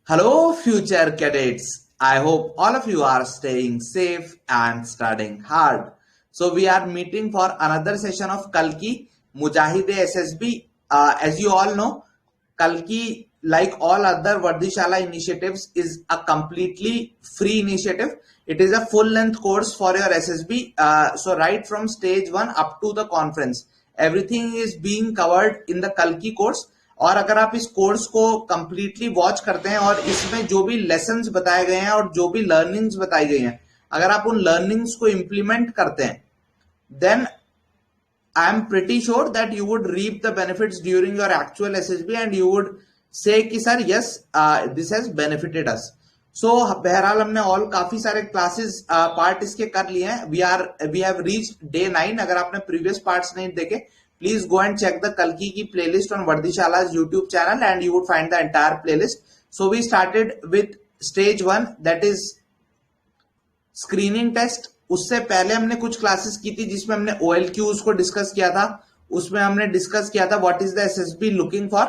Hello, future cadets. I hope all of you are staying safe and studying hard. So, we are meeting for another session of Kalki Mujahide SSB. As you all know, Kalki, like all other Vardishala initiatives, is a completely free initiative. It is a full length course for your SSB. So, right from stage 1 up to the conference, everything is being covered in the Kalki course. और अगर आप इस course को completely watch करते हैं और इसमें जो भी लेसन्स बताए गए हैं और जो भी लर्निंग्स बताई गई हैं, अगर आप उन लर्निंग्स को इंप्लीमेंट करते हैं, then I am pretty sure that you would reap the benefits during your actual SSB and you would say कि sir yes this has benefited us. So बहरहाल हमने ऑल काफी सारे क्लासेस पार्ट इसके कर लिए हैं. We have reached day 9. अगर आपने प्रीवियस पार्ट्स नहीं देखे, please go and check the Kalki ki playlist on Vardishala's YouTube channel and you would find the entire playlist. So we started with stage 1, that is screening test. उससे पहले हमने कुछ classes की थी जिसमें हमने OLQs को डिस्कस किया था. उसमें हमने डिस्कस किया था what is the SSB looking for,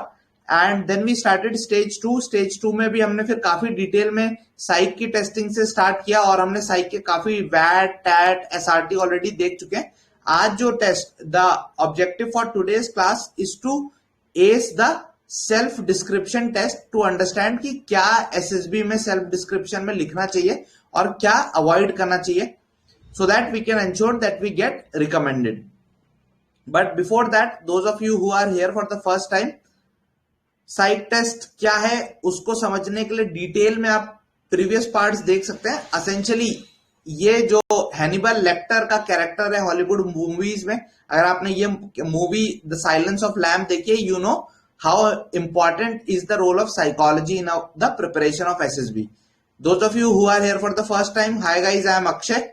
and then we started stage 2. stage 2 में भी हमने फिर काफी डिटेल में साइक की टेस्टिंग से स्टार्ट किया और हमने साइक के काफी वैट टैट SRT ऑलरेडी देख चुके हैं. आज जो test, the objective for today's class is to assess the self description test to understand कि क्या एसएसबी में सेल्फ डिस्क्रिप्शन में लिखना चाहिए और क्या अवॉइड करना चाहिए, so that we can ensure that we get recommended. But before that, those of you who are here for the first time, psych test क्या है उसको समझने के लिए डिटेल में आप प्रीवियस पार्ट्स देख सकते हैं. असेंशियली ये जो हैनिबल लेक्टर का कैरेक्टर है हॉलीवुड मूवीज में, अगर आपने ये movie the silence of lamb देखी है, you know how important is the role of psychology in the preparation of SSB. Those of you who are here for the first time, hi guys, I am Akshay.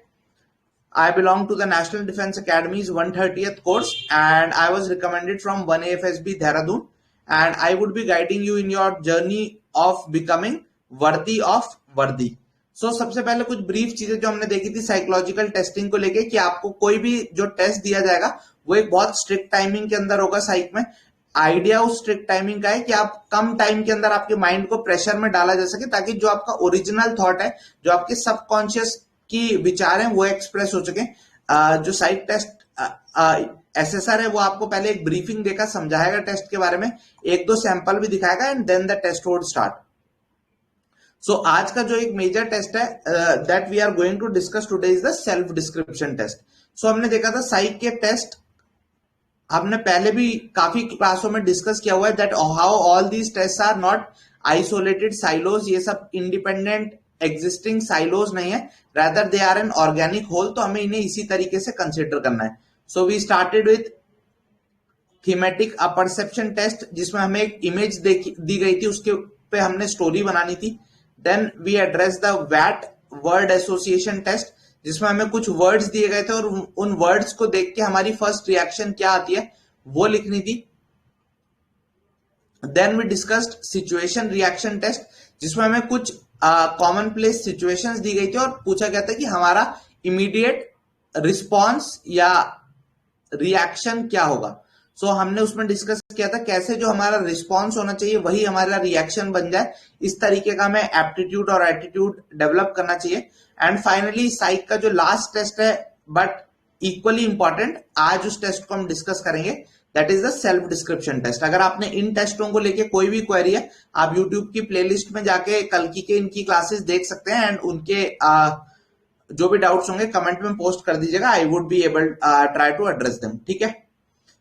I belong to the National Defense Academy's 130th course and I was recommended from 1AFSB Dehradun, and I would be guiding you in your journey of becoming worthy of वर्दी. सो सबसे पहले कुछ brief चीजें जो हमने देखी थी psychological testing को लेके, कि आपको कोई भी जो टेस्ट दिया जाएगा वो एक बहुत स्ट्रिक्ट टाइमिंग के अंदर होगा. साइक में आइडिया उस स्ट्रिक्ट टाइमिंग का है कि आप कम टाइम के अंदर आपके माइंड को प्रेशर में डाला जा सके, ताकि जो आपका ओरिजिनल थॉट है, जो आपके सबकॉन्शियस की विचार हैं, वो एक्सप्रेस हो सके. जो साइक टेस्ट एसएसआर है वो आपको पहले एक ब्रीफिंग देकर समझाएगा टेस्ट के बारे में, एक दो सैंपल भी दिखाएगा and then the test would start. So आज का जो एक मेजर टेस्ट है that we are going to discuss today is the self description test. So हमने देखा था साइक के टेस्ट हमने पहले भी काफी क्लासों में डिस्कस किया हुआ है, that how all these test are not isolated silos. ये सब इंडिपेंडेंट एग्जिस्टिंग साइलोज नहीं है, rather they are an organic whole. तो हमें इन्हें इसी तरीके से कंसिडर करना है. So we started with thematic perception test, जिसमें हमें एक इमेज दी गई थी, उसके पे हमने स्टोरी बनानी थी. देन वी एड्रेस द वैट वर्ड एसोसिएशन टेस्ट, जिसमें हमें कुछ वर्ड्स दिए गए थे और उन वर्ड्स को देख के हमारी फर्स्ट रिएक्शन क्या आती है वो लिखनी थी. Then we discussed situation reaction test, जिसमें हमें कुछ कॉमन प्लेस सिचुएशंस दी गई थी और पूछा गया था कि हमारा इमीडिएट रिस्पॉन्स या रिएक्शन क्या होगा. सो हमने उसमें डिस्कस किया था कैसे जो हमारा रिस्पॉन्स होना चाहिए वही हमारा रिएक्शन बन जाए. इस तरीके का हमें एप्टीट्यूड और एटीट्यूड डेवलप करना चाहिए. एंड फाइनली साइक का जो लास्ट टेस्ट है बट इक्वली इंपॉर्टेंट, आज उस टेस्ट को हम डिस्कस करेंगे, that is the self description test. अगर आपने इन टेस्टों को लेके कोई भी क्वेरी है, आप यूट्यूब की प्लेलिस्ट में जाके कल्कि के इनकी क्लासेस देख सकते हैं एंड उनके जो भी डाउट्स होंगे कमेंट में पोस्ट कर दीजिएगा. I would be able try to address them. ठीक है.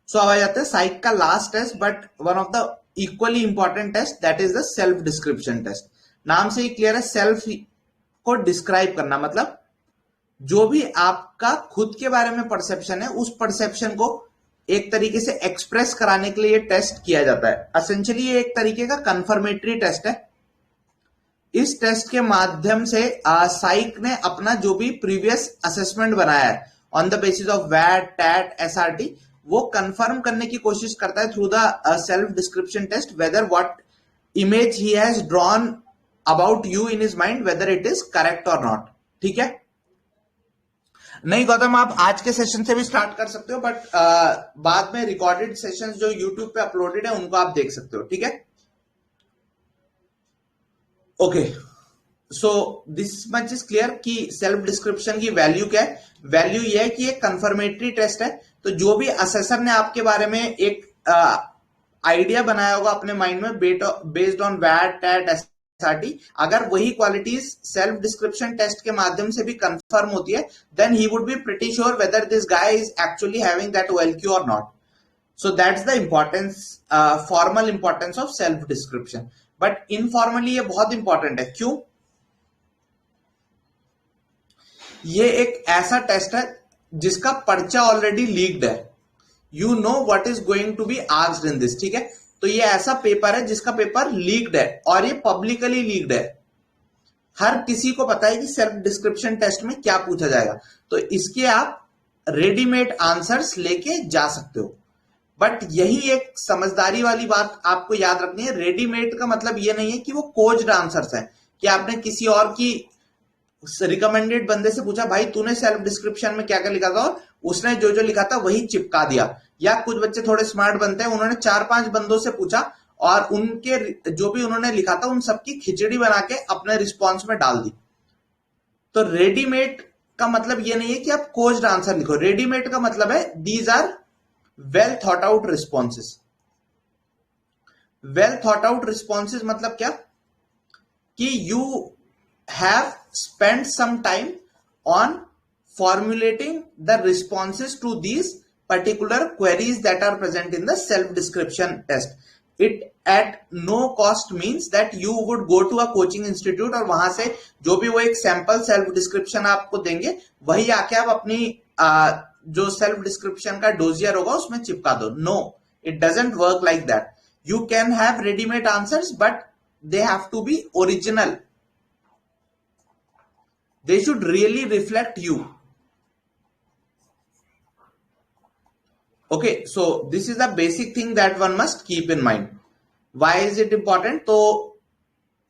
सो अब आ जाते हैं साइक का last test but one of the equally important test, that is the self description test. नाम से ही क्लियर है, सेल्फ को डिस्क्राइब करना, मतलब जो भी आपका खुद के बारे में परसेप्शन है उस परसेप्शन को एक तरीके से एक्सप्रेस कराने के लिए ये टेस्ट किया जाता है. एसेंशियली ये एक तरीके का कंफर्मेटरी टेस्ट है. इस टेस्ट के माध्यम से साइक ने अपना जो भी प्रीवियस असेसमेंट बनाया है ऑन द बेसिस ऑफ वैट टैट एसआरटी, वो कंफर्म करने की कोशिश करता है through the self description test, whether what image he has drawn about you in his mind, whether it is correct और नॉट. ठीक है. नहीं गौतम, आप आज के सेशन से भी स्टार्ट कर सकते हो, बट बाद में रिकॉर्डेड सेशंस जो यूट्यूब पे अपलोडेड है उनको आप देख सकते हो. ठीक है. Okay, so this much is clear कि सेल्फ डिस्क्रिप्शन की वैल्यू क्या है। वैल्यू ये है कि एक कंफर्मेटरी टेस्ट है, तो जो भी असेसर ने आपके बारे में एक आइडिया बनाया होगा अपने माइंड में बेस्ड ऑन वैट टैट एसआरटी, अगर वही क्वालिटीज सेल्फ डिस्क्रिप्शन टेस्ट के माध्यम से भी कंफर्म होती है, then he would be pretty sure whether this guy is actually having that OLQ और not. So that's the importance, formal importance of self description. But informally ये बहुत important है। क्यों? ये एक ऐसा टेस्ट है जिसका पर्चा ऑलरेडी लीक्ड है। You know what is going to be asked in this, ठीक है। तो ये ऐसा पेपर है जिसका पेपर लीक्ड है और ये पब्लिकली लीक्ड है। हर किसी को पता है कि सेल्फ डिस्क्रिप्शन टेस्ट में क्या पूछा जाएगा, तो इसके आप रेडीमेड आंसर्स लेके जा सकते हो। बट यही एक समझदारी वाली बात आपको याद रखनी है, रेडीमेड का मतलब ये नहीं है कि वो कोज्ड आंसर्स हैं, कि आपने किसी और की रिकमेंडेड बंदे से पूछा भाई तूने सेल्फ डिस्क्रिप्शन में क्या क्या लिखा था, और उसने जो जो लिखा था वही चिपका दिया। या कुछ बच्चे थोड़े स्मार्ट बनते हैं, उन्होंने 4-5 बंदों से पूछा और उनके जो भी उन्होंने लिखा था उन सबकी खिचड़ी बना के अपने रिस्पॉन्स में डाल दी। तो रेडीमेड का मतलब ये नहीं है कि आप कोज्ड आंसर लिखो। रेडीमेड का मतलब है these are well thought out responses. Well thought out responses मतलब क्या, कि you have spend some time on formulating the responses to these particular queries that are present in the self description test. It at no cost means that you would go to a coaching institute और वहां से जो भी वो एक sample self description आपको देंगे वही आके आप अपनी जो सेल्फ डिस्क्रिप्शन का डोजियर होगा उसमें चिपका दो। No, it doesn't work like that. You can have readymade answers but they have to be original. They should really reflect you. Okay, so this is the basic thing that one must keep in mind. Why is it important? तो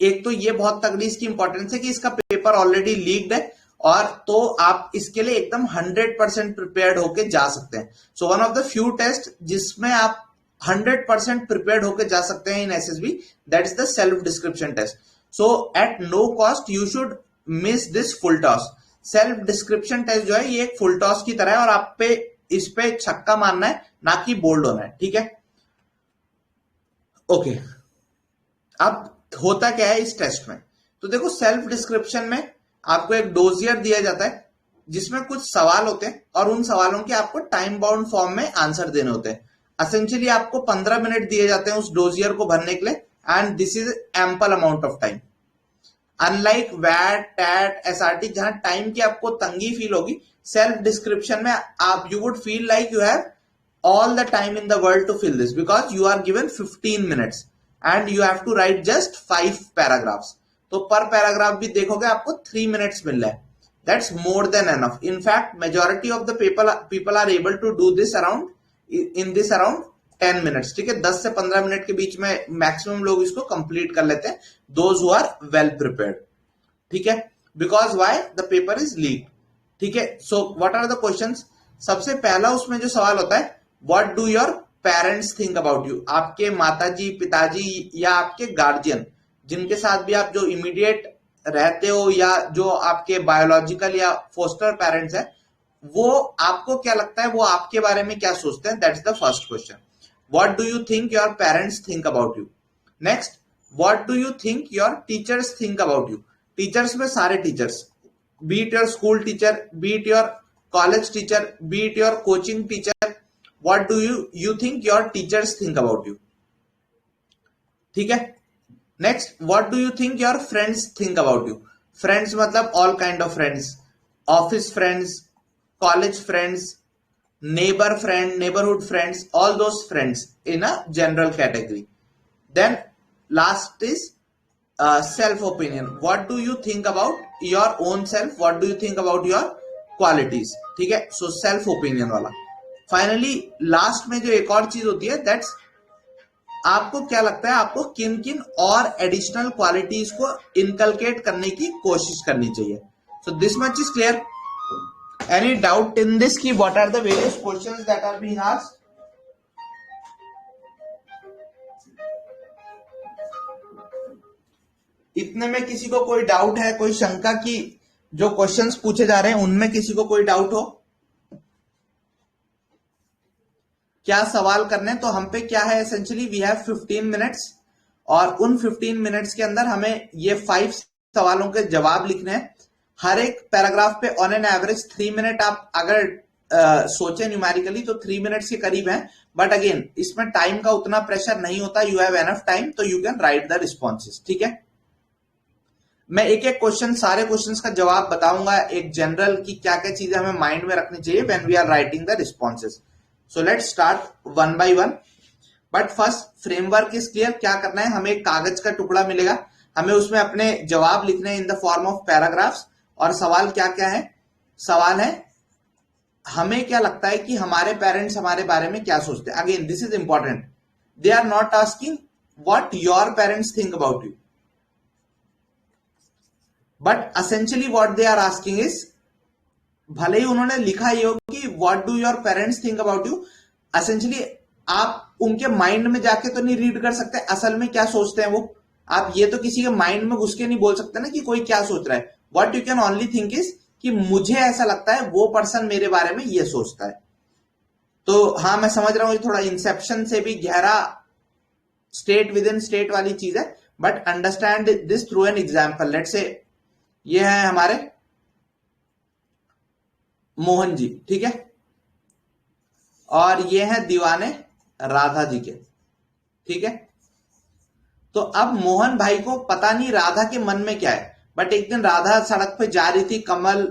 एक तो ये बहुत तगड़ी इसकी importance है कि इसका पेपर ऑलरेडी लीक्ड है, और तो आप इसके लिए एकदम 100% प्रिपेयर्ड होके जा सकते हैं। So one of the few test जिसमें आप 100% प्रिपेयर्ड होके जा सकते हैं in SSB, that is the self description test. So at no cost you should miss this full toss. Self description test जो है ये एक फुल टॉस की तरह है, और आप पे इस पे छक्का मारना है, ना कि बोल्ड होना है, ठीक है। ओके, अब होता क्या है इस टेस्ट में, तो देखो सेल्फ डिस्क्रिप्शन में आपको एक डोजियर दिया जाता है जिसमें कुछ सवाल होते हैं, और उन सवालों के आपको टाइम बाउंड फॉर्म में आंसर देने होते हैं। असेंशियली आपको 15 मिनट दिए जाते हैं उस डोजियर को भरने के लिए, and this is ample amount of time. Unlike वैट टैट SRT जहां टाइम की आपको तंगी फील होगी, सेल्फ डिस्क्रिप्शन में आप you would feel like you have all the time in the world to fill this, because you are given 15 minutes and you have to write just 5 paragraphs. तो per paragraph भी देखोगे आपको 3 minutes मिल रहा है। That's more than enough. In fact majority of the people are able to do this around 10 minutes, ठीक है। 10 से 15 मिनट के बीच में मैक्सिमम लोग इसको कंप्लीट कर लेते हैं, those who are well prepared, ठीक है। Because why the paper is leak, ठीक है। So what are the questions? सबसे पहला उसमें जो सवाल होता है, what do your parents think about you. आपके माताजी पिताजी या आपके गार्जियन जिनके साथ भी आप जो इमीडिएट रहते हो, या जो आपके बायोलॉजिकल या फोस्टर पेरेंट्स है, वो आपको क्या लगता है, वो आपके बारे में क्या सोचते हैं? That's the first question. What do you think your parents think about you? Next, what do you think your teachers think about you? Teachers में सारे teachers, be it your school teacher, be it your college teacher, be it your coaching teacher, what do you think your teachers think about you? ठीक है। Next, what do you think your friends think about you? Friends मतलब all kind of friends, office friends, college friends, neighborhood friends, all those friends in a general category. Then last is self opinion. What do you think about your own self? What do you think about your qualities? ठीक है, so self opinion वाला। Finally last में जो एक और चीज होती है, that's आपको क्या लगता है आपको किन किन और एडिशनल क्वालिटीज को इनकलकेट करने की कोशिश करनी चाहिए। So this much is clear. Any doubt in this key? What are the various questions that are being asked? इतने में किसी को कोई डाउट है, कोई शंका की जो क्वेश्चंस पूछे जा रहे हैं उनमें किसी को कोई डाउट हो? क्या सवाल करने? तो हम पे क्या है, एसेंशियली वी हैव 15 मिनट्स और उन 15 मिनट्स के अंदर हमें ये 5 सवालों के जवाब लिखने हैं। हर एक पैराग्राफ पे ऑन एन एवरेज 3 मिनट आप अगर सोचे न्यूमेरिकली तो 3 मिनट्स के करीब है, बट अगेन इसमें टाइम का उतना प्रेशर नहीं होता, यू हैव एनफ टाइम तो you can right the responses. ठीक है, मैं एक एक क्वेश्चन, सारे क्वेश्चंस का जवाब बताऊंगा, एक जनरल की क्या क्या चीजें हमें माइंड में रखनी चाहिए when we are writing the responses. So let's start one by one. But first framework is clear. क्या करना है, हमें एक कागज का टुकड़ा मिलेगा, हमें उसमें अपने जवाब लिखने हैं in the form of paragraphs. और सवाल क्या क्या है? सवाल है हमें क्या लगता है कि हमारे पेरेंट्स हमारे बारे में क्या सोचते हैं। Again this is important, they are not asking what your parents think about you, but essentially what they are asking is, भले ही उन्होंने लिखा ये हो कि what do your parents think about you, essentially आप उनके माइंड में जाके तो नहीं रीड कर सकते असल में क्या सोचते हैं वो। आप ये तो किसी के माइंड में घुस के नहीं बोल सकते ना कि कोई क्या सोच रहा है। What you can only think is कि मुझे ऐसा लगता है वो पर्सन मेरे बारे में ये सोचता है। तो हाँ मैं समझ रहा हूं, थोड़ा इंसेप्शन से भी गहरा स्टेट विद इन स्टेट वाली चीज है, but understand this through an example. Let's say ये है हमारे मोहन जी, ठीक है, और ये है दीवाने राधा जी के, ठीक है। तो अब मोहन भाई को पता नहीं राधा के मन में क्या है, बट एक दिन राधा सड़क पे जा रही थी, कमल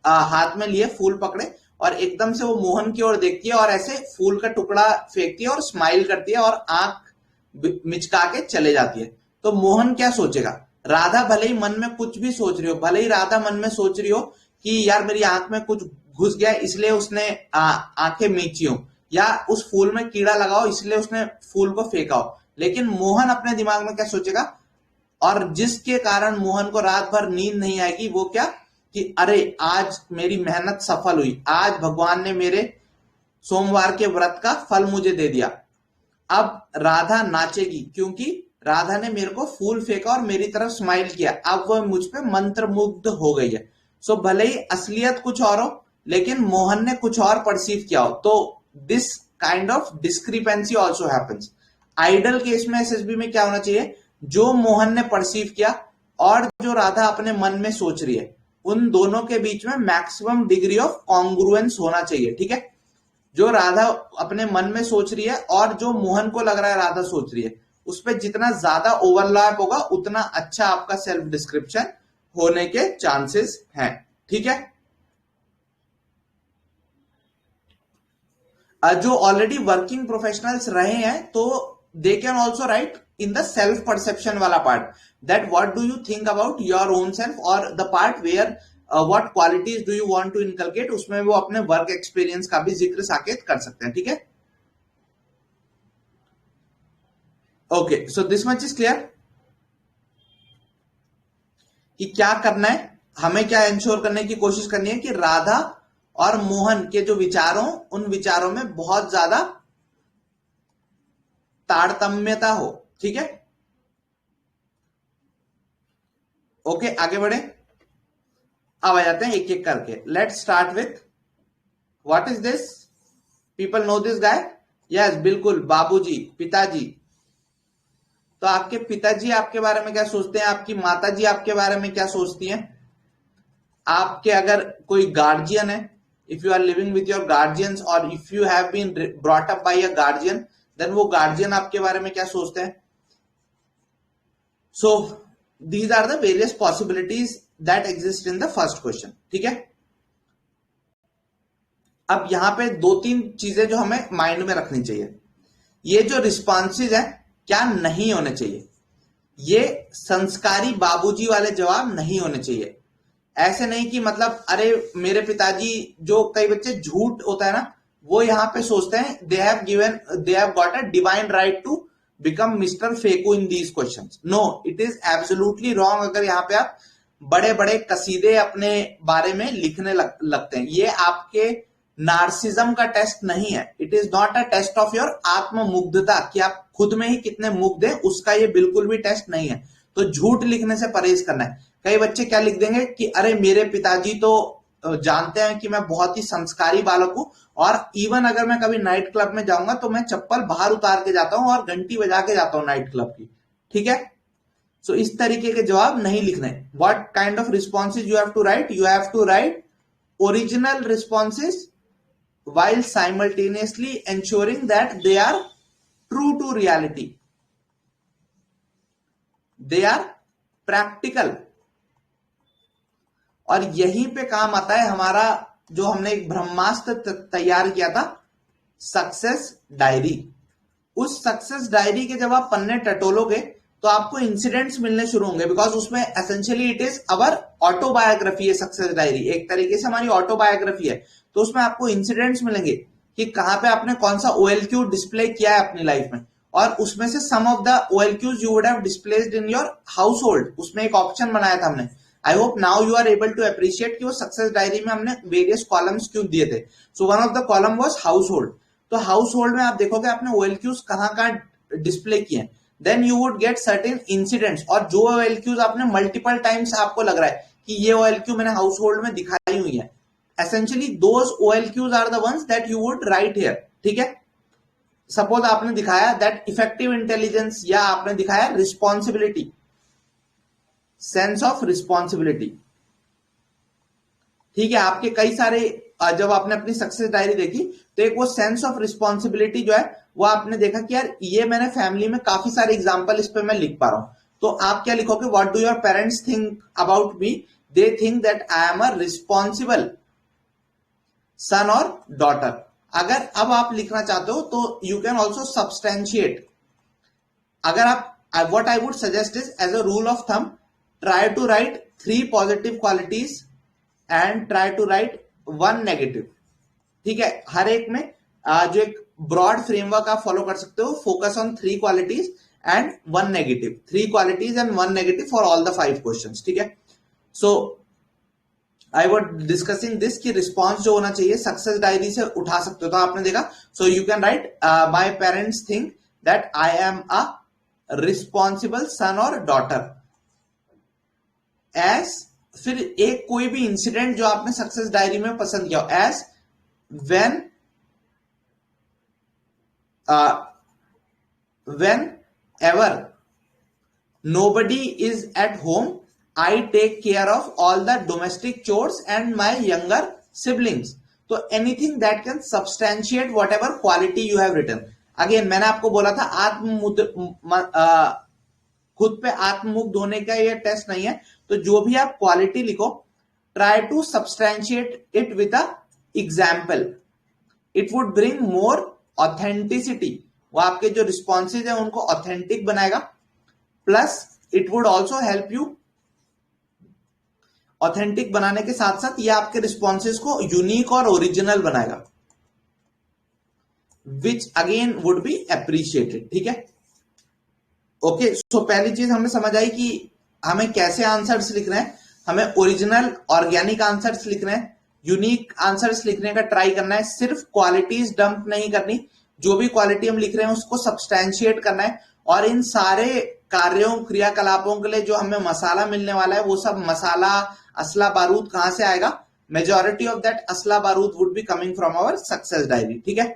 हाथ में लिए फूल पकड़े, और एकदम से वो मोहन की ओर देखती है और ऐसे फूल का टुकड़ा फेंकती है और स्माइल करती है और आंख मिचका के चले जाती है। तो मोहन क्या सोचेगा? राधा भले ही मन में कुछ भी सोच रही हो, भले ही राधा मन में सोच रही हो कि यार मेरी आंख में कुछ घुस गया इसलिए उसने आंखें मीची हो, या उस फूल में कीड़ा लगाओ इसलिए उसने फूल को फेंका हो, लेकिन मोहन अपने दिमाग में क्या सोचेगा, और जिसके कारण मोहन को रात भर नींद नहीं आएगी, वो क्या कि अरे आज मेरी मेहनत सफल हुई, आज भगवान ने मेरे सोमवार के व्रत का फल मुझे दे दिया। अब राधा नाचेगी क्योंकि राधा ने मेरे को फूल फेंका और मेरी तरफ स्माइल किया, अब वह मुझ पे मंत्रमुग्ध हो गई है। सो भले ही असलियत कुछ और हो, लेकिन मोहन ने कुछ और परसीव किया हो, तो this kind of discrepancy also happens. Ideal case में एसएसबी में क्या होना चाहिए, जो मोहन ने परसीव किया और जो राधा अपने मन में सोच रही है, उन दोनों के बीच में मैक्सिमम डिग्री ऑफ कॉन्ग्रुएंस होना चाहिए, ठीक है। जो राधा अपने मन में सोच रही है और जो मोहन को लग रहा है राधा सोच रही है, उस पर जितना ज्यादा ओवरलैप होगा उतना अच्छा आपका सेल्फ डिस्क्रिप्शन होने के चांसेस हैं, ठीक है। जो ऑलरेडी वर्किंग प्रोफेशनल्स रहे हैं तो they can also write in the self perception वाला part, that what do you think about your own self, और the part where what qualities do you want to inculcate, उसमें वो अपने work experience का भी जिक्र साकेत कर सकते हैं, ठीक है। Okay, so this much is clear कि क्या करना है, हमें क्या इंश्योर करने की कोशिश करनी है कि राधा और मोहन के जो विचारों, उन विचारों में बहुत ज्यादा तारतम्यता हो, ठीक है। ओके, आगे बढ़े, अब आ जाते हैं एक एक करके। Let's start with what is this, people know this guy, yes बिल्कुल, बाबूजी, पिताजी। तो आपके पिताजी आपके बारे में क्या सोचते हैं, आपकी माताजी आपके बारे में क्या सोचती हैं, आपके अगर कोई गार्जियन है, if you are living with your guardians और if you have been brought up by a guardian, then वो गार्जियन आपके बारे में क्या सोचते हैं। So these are the various possibilities that exist in the first question, ठीक है। अब यहां पे दो तीन चीजें जो हमें माइंड में रखनी चाहिए, ये जो रिस्पॉन्सेज है क्या नहीं होने चाहिए, ये संस्कारी बाबूजी वाले जवाब नहीं होने चाहिए। ऐसे नहीं कि मतलब अरे मेरे पिताजी, जो कई बच्चे झूठ होता है ना, वो यहां पे सोचते हैं they have got a divine right to become mister Feku in these questions. No, it is absolutely wrong अगर यहाँ पे आप बड़े बड़े कसीदे अपने बारे में लिखने लगते हैं। ये आपके नार्सिज्म का टेस्ट नहीं है, it is not a test of your आत्ममुग्धता कि आप खुद में ही कितने मुग्ध हैं, उसका ये बिल्कुल भी टेस्ट नहीं है। तो झूठ लिखने से परहेज करना है। कई बच्चे क्या लिख देंगे कि अरे मेरे पिताजी तो जानते हैं कि मैं बहुत ही संस्कारी बालक हूं, और इवन अगर मैं कभी नाइट क्लब में जाऊंगा तो मैं चप्पल बाहर उतार के जाता हूं और घंटी बजा के जाता हूं नाइट क्लब की। ठीक है, सो इस तरीके के जवाब नहीं लिखने। What kind of responses you have to write? You have to write original responses while simultaneously ensuring that they are true to reality, they are practical। और यहीं पे काम आता है हमारा जो हमने एक ब्रह्मास्त्र तैयार किया था, सक्सेस डायरी। उस सक्सेस डायरी के जब आप पन्ने टटोलोगे तो आपको इंसिडेंट्स मिलने शुरू होंगे, बिकॉज उसमें essentially it is our autobiography है। सक्सेस डायरी एक तरीके से हमारी ऑटोबायोग्राफी है, तो उसमें आपको इंसिडेंट्स मिलेंगे कि कहां पे आपने कौन सा OLQ डिस्प्ले किया है अपनी लाइफ में, और उसमें से some of the OLQs you would have displaced in your household, उसमें एक ऑप्शन बनाया था हमने। I hope now you are able to appreciate कि वो सक्सेस डायरी में हमने वेरियस कॉलम्स क्यों दिए थे। So one of the column was household. तो हाउस होल्ड में आप देखोगे आपने OLQs कहां डिस्प्ले किए, then you would get certain incidents, और जो OLQs आपने मल्टीपल टाइम्स आपको लग रहा है कि ये OLQ मैंने हाउस होल्ड में दिखाई हुई है, essentially those OLQs are the ones that you would write here। ठीक है, सपोज आपने दिखाया दैट इफेक्टिव इंटेलिजेंस, या आपने दिखाया रिस्पॉन्सिबिलिटी, सेंस ऑफ रिस्पॉन्सिबिलिटी। ठीक है, आपके कई सारे जब आपने अपनी सक्सेस डायरी देखी तो एक वो सेंस ऑफ रिस्पॉन्सिबिलिटी जो है वो आपने देखा कि यार ये मैंने फैमिली में काफी सारे एग्जाम्पल इस पे मैं लिख पा रहा हूं। तो आप क्या लिखोगे? What do your parents think about me? They think that I am a responsible son और डॉटर। अगर अब आप लिखना चाहते हो तो यू कैन ऑल्सो सब्सटेंशिएट। अगर आप what I would suggest is, as a rule of thumb, try to write 3 positive qualities and try to write 1 negative। ठीक है, हर एक में जो एक ब्रॉड फ्रेमवर्क आप फॉलो कर सकते हो, focus on 3 qualities and 1 negative, 3 qualities and 1 negative for all the 5 questions. ठीक है, सो आई वॉज डिस्कसिंग दिस कि रिस्पॉन्स जो होना चाहिए सक्सेस डायरी से उठा सकते हो। तो आपने देखा, so you can write my parents think that I am a responsible son और डॉटर एज, फिर एक कोई भी इंसिडेंट जो आपने सक्सेस डायरी में पसंद किया हो, as when ever nobody is at home, I take care of all the domestic chores and my younger siblings। तो anything that can substantiate whatever quality you have written। Again मैंने आपको बोला था खुद पे आत्ममुग्ध होने का ये टेस्ट नहीं है, तो जो भी आप क्वालिटी लिखो try to substantiate it with a example. It would bring more authenticity, वो आपके जो रिस्पॉन्सेज है उनको ऑथेंटिक बनाएगा, plus it would also help you authentic बनाने के साथ साथ ये आपके रिस्पॉन्सेज को यूनिक और ओरिजिनल बनाएगा, which again would be appreciated. ठीक है, ओके, सो पहली चीज हमें समझ आई कि हमें कैसे आंसर्स लिखना है। हमें ओरिजिनल ऑर्गेनिक आंसर्स लिखने हैं, यूनिक आंसर्स लिखने का ट्राई करना है, सिर्फ क्वालिटीज डंप नहीं करनी, जो भी क्वालिटी हम लिख रहे हैं उसको सब्सटैंशिएट करना है, और इन सारे कार्यों क्रियाकलापों के लिए जो हमें मसाला मिलने वाला है वो सब मसाला असला बारूद कहां से आएगा? मेजॉरिटी ऑफ दैट असला बारूद would be coming from our success diary. ठीक है,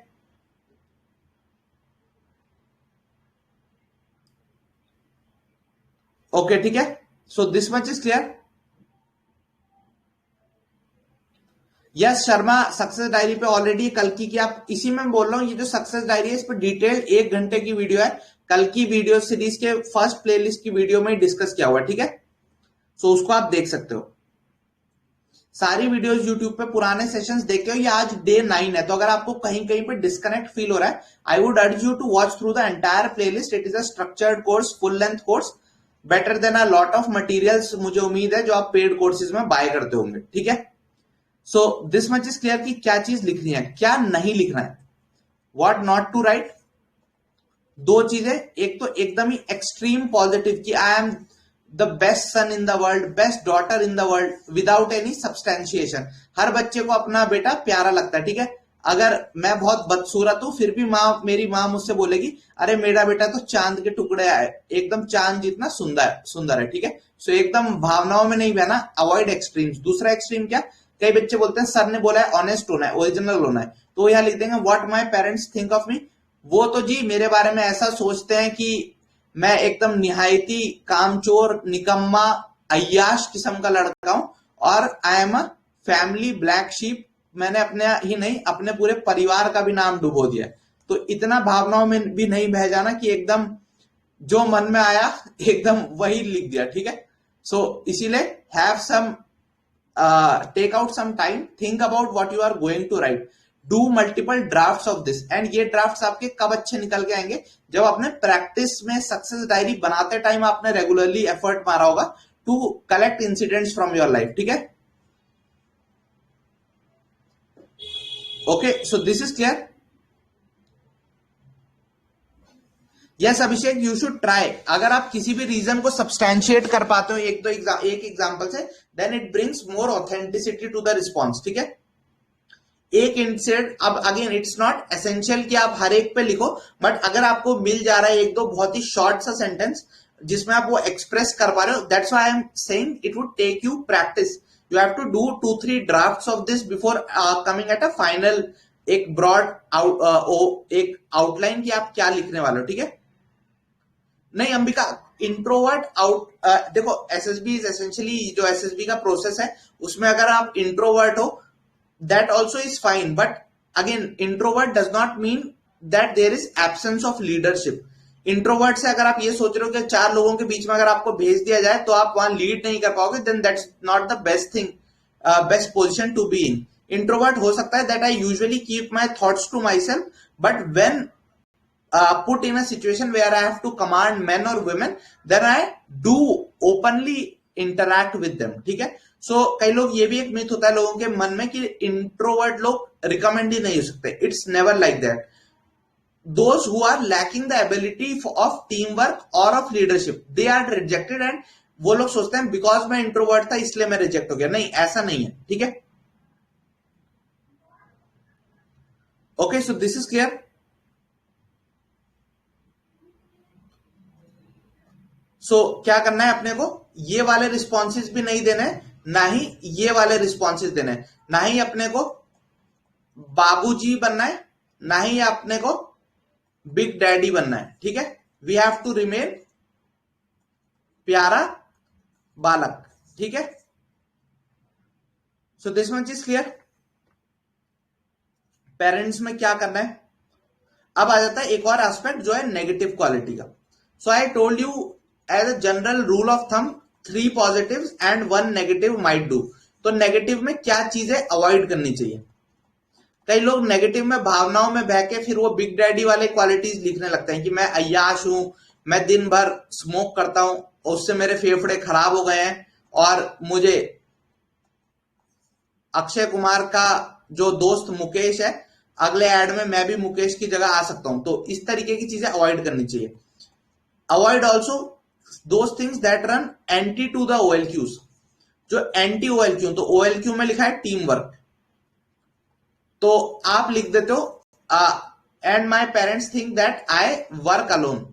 ओके, ठीक है, so this much is clear. Yes Sharma, success diary पे ऑलरेडी कल की आप इसी में बोल रहा हूं, ये जो सक्सेस डायरी है इस पर डिटेल 1 घंटे की वीडियो है, कल की वीडियो सीरीज के फर्स्ट प्लेलिस्ट की वीडियो में डिस्कस किया हुआ। ठीक है, सो उसको आप देख सकते हो। सारी वीडियोस यूट्यूब पे पुराने सेशंस देखे हो, ये आज डे 9 है, तो अगर आपको कहीं कहीं पे डिस्कनेक्ट फील हो रहा है, I would urge you to watch through the entire playlist. It is a structured course, full length course, better than a lot of materials, मुझे उम्मीद है जो आप पेड कोर्सेज में बाय करते होंगे। ठीक है, so this much is clear कि क्या चीज लिखनी है, क्या नहीं लिखना है, व्हाट नॉट टू राइट। 2 चीजें, एक तो एकदम ही एक्सट्रीम पॉजिटिव कि I am the best son in the world, best daughter in the world, without any substantiation. हर बच्चे को अपना बेटा प्यारा लगता है, ठीक है, अगर मैं बहुत बदसूरत हूं फिर भी मेरी माँ मुझसे बोलेगी अरे मेरा बेटा तो चांद के टुकड़े आए, एकदम चांद जितना सुंदर सुंदर है, ठीक है। सो एकदम भावनाओं में नहीं बहना, अवॉइड एक्सट्रीम्स। दूसरा एक्सट्रीम क्या, कई बच्चे बोलते हैं सर ने बोला है ऑनेस्ट होना है, ओरिजिनल होना है, तो यहाँ लिख देंगे what my parents think of me. वो तो जी मेरे बारे में ऐसा सोचते हैं कि मैं एकदम निहायती कामचोर, निकम्मा, अय्याश किस्म का लड़का हूं, और आई am a family black sheep. मैंने अपने ही नहीं अपने पूरे परिवार का भी नाम डुबो दिया। तो इतना भावनाओं में भी नहीं बह जाना कि एकदम जो मन में आया एकदम वही लिख दिया, ठीक है। सो इसीलिए have some, take out some time, think about what you are going to write, do multiple drafts of this. And ये ड्राफ्ट्स आपके कब अच्छे निकल के आएंगे, जब आपने प्रैक्टिस में सक्सेस डायरी बनाते टाइम आपने रेगुलरली एफर्ट मारा होगा to collect incidents from your life, ठीक है। Okay, so this is clear. Yes Abhishek, you should try. अगर आप किसी भी रीजन को सब्सटैंशिएट कर पाते हो एक एग्जांपल से, then it brings more authenticity to the response, ठीक है। एक इंसिडेंट, अब अगेन इट्स नॉट एसेंशियल कि आप हर एक पे लिखो, बट अगर आपको मिल जा रहा है एक दो बहुत ही शॉर्ट सा सेंटेंस जिसमें आप वो एक्सप्रेस कर पा रहे हो, that's why I am saying it would take you practice. You have to do 2-3 drafts of this before coming at a final, एक ब्रॉड एक आउटलाइन कि आप क्या लिखने वाले हो, ठीक है। नहीं अंबिका, इंट्रोवर्ट देखो एसएसबी इज एसेंशियली, जो एसएसबी का प्रोसेस है उसमें अगर आप इंट्रोवर्ट हो that also is fine, but again introvert does not mean that there is absence of leadership. Introvert से अगर आप ये सोच रहे हो कि 4 लोगों के बीच में अगर आपको भेज दिया जाए तो आप वहां लीड नहीं कर पाओगे, then that's not the best thing, best position to be in. Introvert हो सकता है that I usually keep my thoughts to my self, but when put in a situation where I have to command men or women, then I do openly interact with them, ठीक है। सो कई लोग, ये भी एक मिथ होता है लोगों के मन में कि इंट्रोवर्ट लोग रिकमेंड ही नहीं हो सकते। It's never like that. Those who are lacking the ability of team work और of leadership, they are rejected. And वो लोग सोचते हैं बिकॉज मैं इंट्रोवर्ट था इसलिए मैं रिजेक्ट हो गया, नहीं ऐसा नहीं है, ठीक है। Okay, so this is clear. So क्या करना है अपने को, ये वाले रिस्पॉन्सेज भी नहीं देने, ना ही ये वाले रिस्पॉन्सेज देने, ना ही अपने को बाबूजी बनना है, ना ही अपने को बिग डैडी बनना है, ठीक है। वी हैव टू रिमेन प्यारा बालक, ठीक है। So this much is clear. Parents में क्या करना है, अब आ जाता है एक और एस्पेक्ट जो है नेगेटिव क्वालिटी का। So I told you as a general rule of thumb 3 positives and 1 negative might do. तो नेगेटिव में क्या चीजें अवॉइड करनी चाहिए। कई लोग नेगेटिव में भावनाओं में बह के फिर वो बिग डैडी वाले क्वालिटीज लिखने लगते हैं कि मैं अय्याश हूं, मैं दिन भर स्मोक करता हूं, उससे मेरे फेफड़े खराब हो गए हैं, और मुझे अक्षय कुमार का जो दोस्त मुकेश है, अगले एड में मैं भी मुकेश की जगह आ सकता हूं। तो इस तरीके की चीजें अवॉइड करनी चाहिए। Avoid also those things that run anti to the OLQs। जो एंटी OLQ, तो OLQ में लिखा है टीम वर्क, तो आप लिख देते हो and my parents think that I work alone.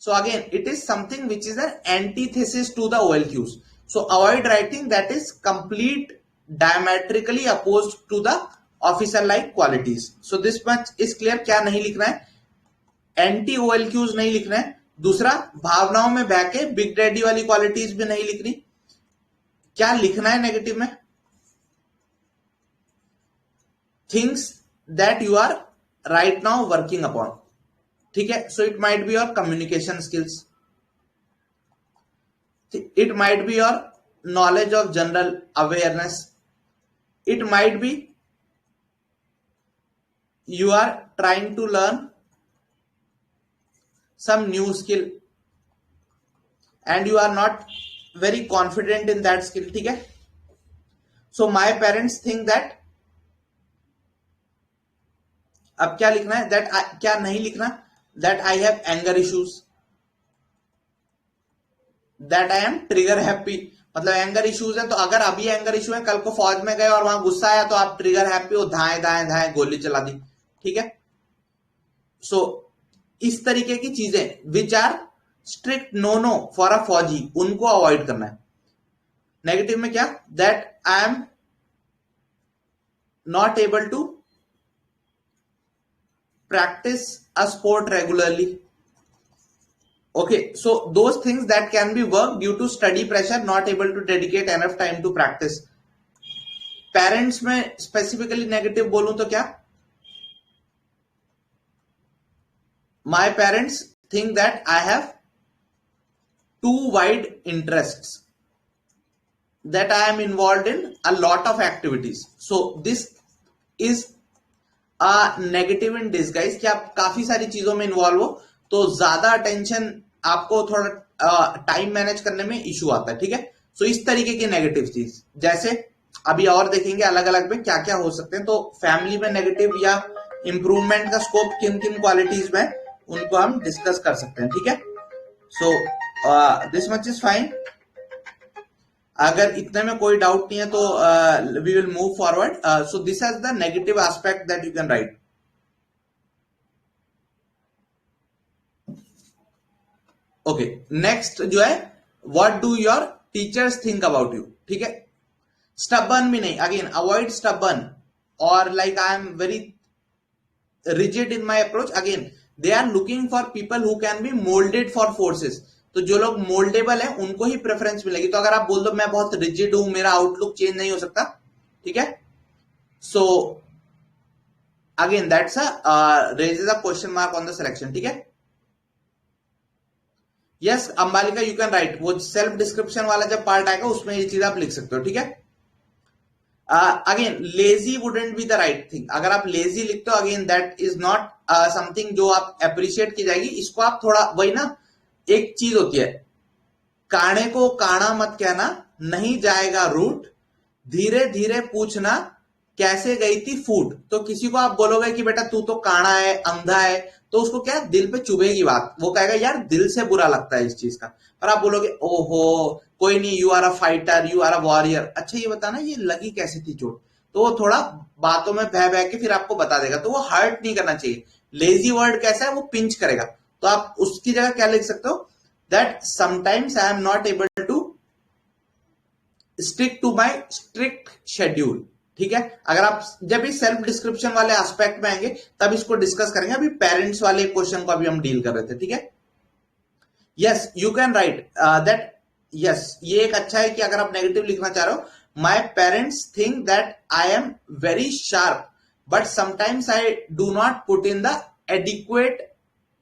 So again it is something which is an antithesis to the OLQs। So avoid writing that is complete diametrically oppose to the officer like qualities. So this much is clear. क्या नहीं लिखना है, anti OLQs नहीं लिखना है। दूसरा, भावनाओं में बह के बिग डैडी वाली क्वालिटीज भी नहीं लिखनी। क्या लिखना है नेगेटिव में, things that you are right now working upon, ठीक है। So it might be your communication skills, it might be your knowledge of general awareness, it might be you are trying to learn some new skill and you are not very confident in that skill, ठीक है। so my parents think that, अब क्या लिखना है, that क्या नहीं लिखना, that I have anger issues, that I am trigger happy। मतलब एंगर इश्यूज हैं, तो अगर अभी एंगर इशू है, कल को फौज में गए और वहां गुस्सा आया तो आप ट्रिगर हैप्पी हो, धाए धाए धाए गोली चला दी, ठीक है। सो इस तरीके की चीजें which are strict no no for a फौजी, उनको अवॉइड करना है। नेगेटिव में क्या, that I am not able to practice a sport regularly. Okay, so those things that can be worked due to study pressure, not able to dedicate enough time to practice. Parents में specifically negative बोलूं तो क्या, my parents think that I have too wide interests, that I am involved in a lot of activities. So this is a negative in disguise कि आप काफी सारी चीजों में इन्वॉल्व हो तो ज्यादा अटेंशन आपको थोड़ा टाइम मैनेज करने में इशू आता है, ठीक है। सो इस तरीके की नेगेटिव चीज, जैसे अभी और देखेंगे अलग अलग में क्या क्या हो सकते हैं। तो फैमिली में नेगेटिव या इंप्रूवमेंट का स्कोप किन किन क्वालिटीज में, उनको हम डिस्कस कर सकते हैं, ठीक है। So this much is fine. अगर इतने में कोई डाउट नहीं है तो we will move forward. So this is the negative aspect that you can write. Okay, next जो है, what do your teachers think about you, ठीक है। स्टबर्न भी नहीं, अगेन अवॉइड स्टबर्न और like I am very rigid in my approach. Again, they are looking for people who can be molded for forces. तो जो लोग mouldable है उनको ही प्रेफरेंस मिलेगी। तो अगर आप बोल दो मैं बहुत रिजिड हूं, मेरा आउटलुक चेंज नहीं हो सकता, ठीक है। So again that's raises a question mark on the selection, ठीक है। Yes Ambalika, you can right, वो सेल्फ डिस्क्रिप्शन वाला जब पार्ट आएगा उसमें ये चीज आप लिख सकते हो, ठीक है। Again lazy wouldn't be the right thing. अगर आप लेजी लिखते हो, again that is not something जो आप अप्रिशिएट की जाएगी। इसको आप थोड़ा, वही ना, एक चीज होती है, काणे को काना मत कहना, नहीं जाएगा रूट, धीरे धीरे पूछना कैसे गई थी फूट। तो किसी को आप बोलोगे कि बेटा तू तो काना है, अंधा है, तो उसको क्या दिल पे चुभेगी बात, वो कहेगा यार दिल से बुरा लगता है इस चीज का। पर आप बोलोगे ओहो कोई नहीं, you are a fighter, you are a warrior, अच्छा ये बताना ये लगी कैसे थी चोट, तो वो थोड़ा बातों में बह बह के फिर आपको बता देगा, तो वो हर्ट नहीं करना चाहिए। लेजी वर्ड कैसा है, वो पिंच करेगा। तो आप उसकी जगह क्या लिख सकते हो, that sometimes I am not able to stick to my strict schedule, ठीक है। अगर आप जब इस सेल्फ डिस्क्रिप्शन वाले एस्पेक्ट में आएंगे तब इसको डिस्कस करेंगे। अभी पेरेंट्स वाले क्वेश्चन को अभी हम डील कर रहे थे, ठीक है। Yes you can right that, yes ये एक अच्छा है कि अगर आप नेगेटिव लिखना चाह रहे हो, my parents think that I am very sharp but sometimes I do not put in the adequate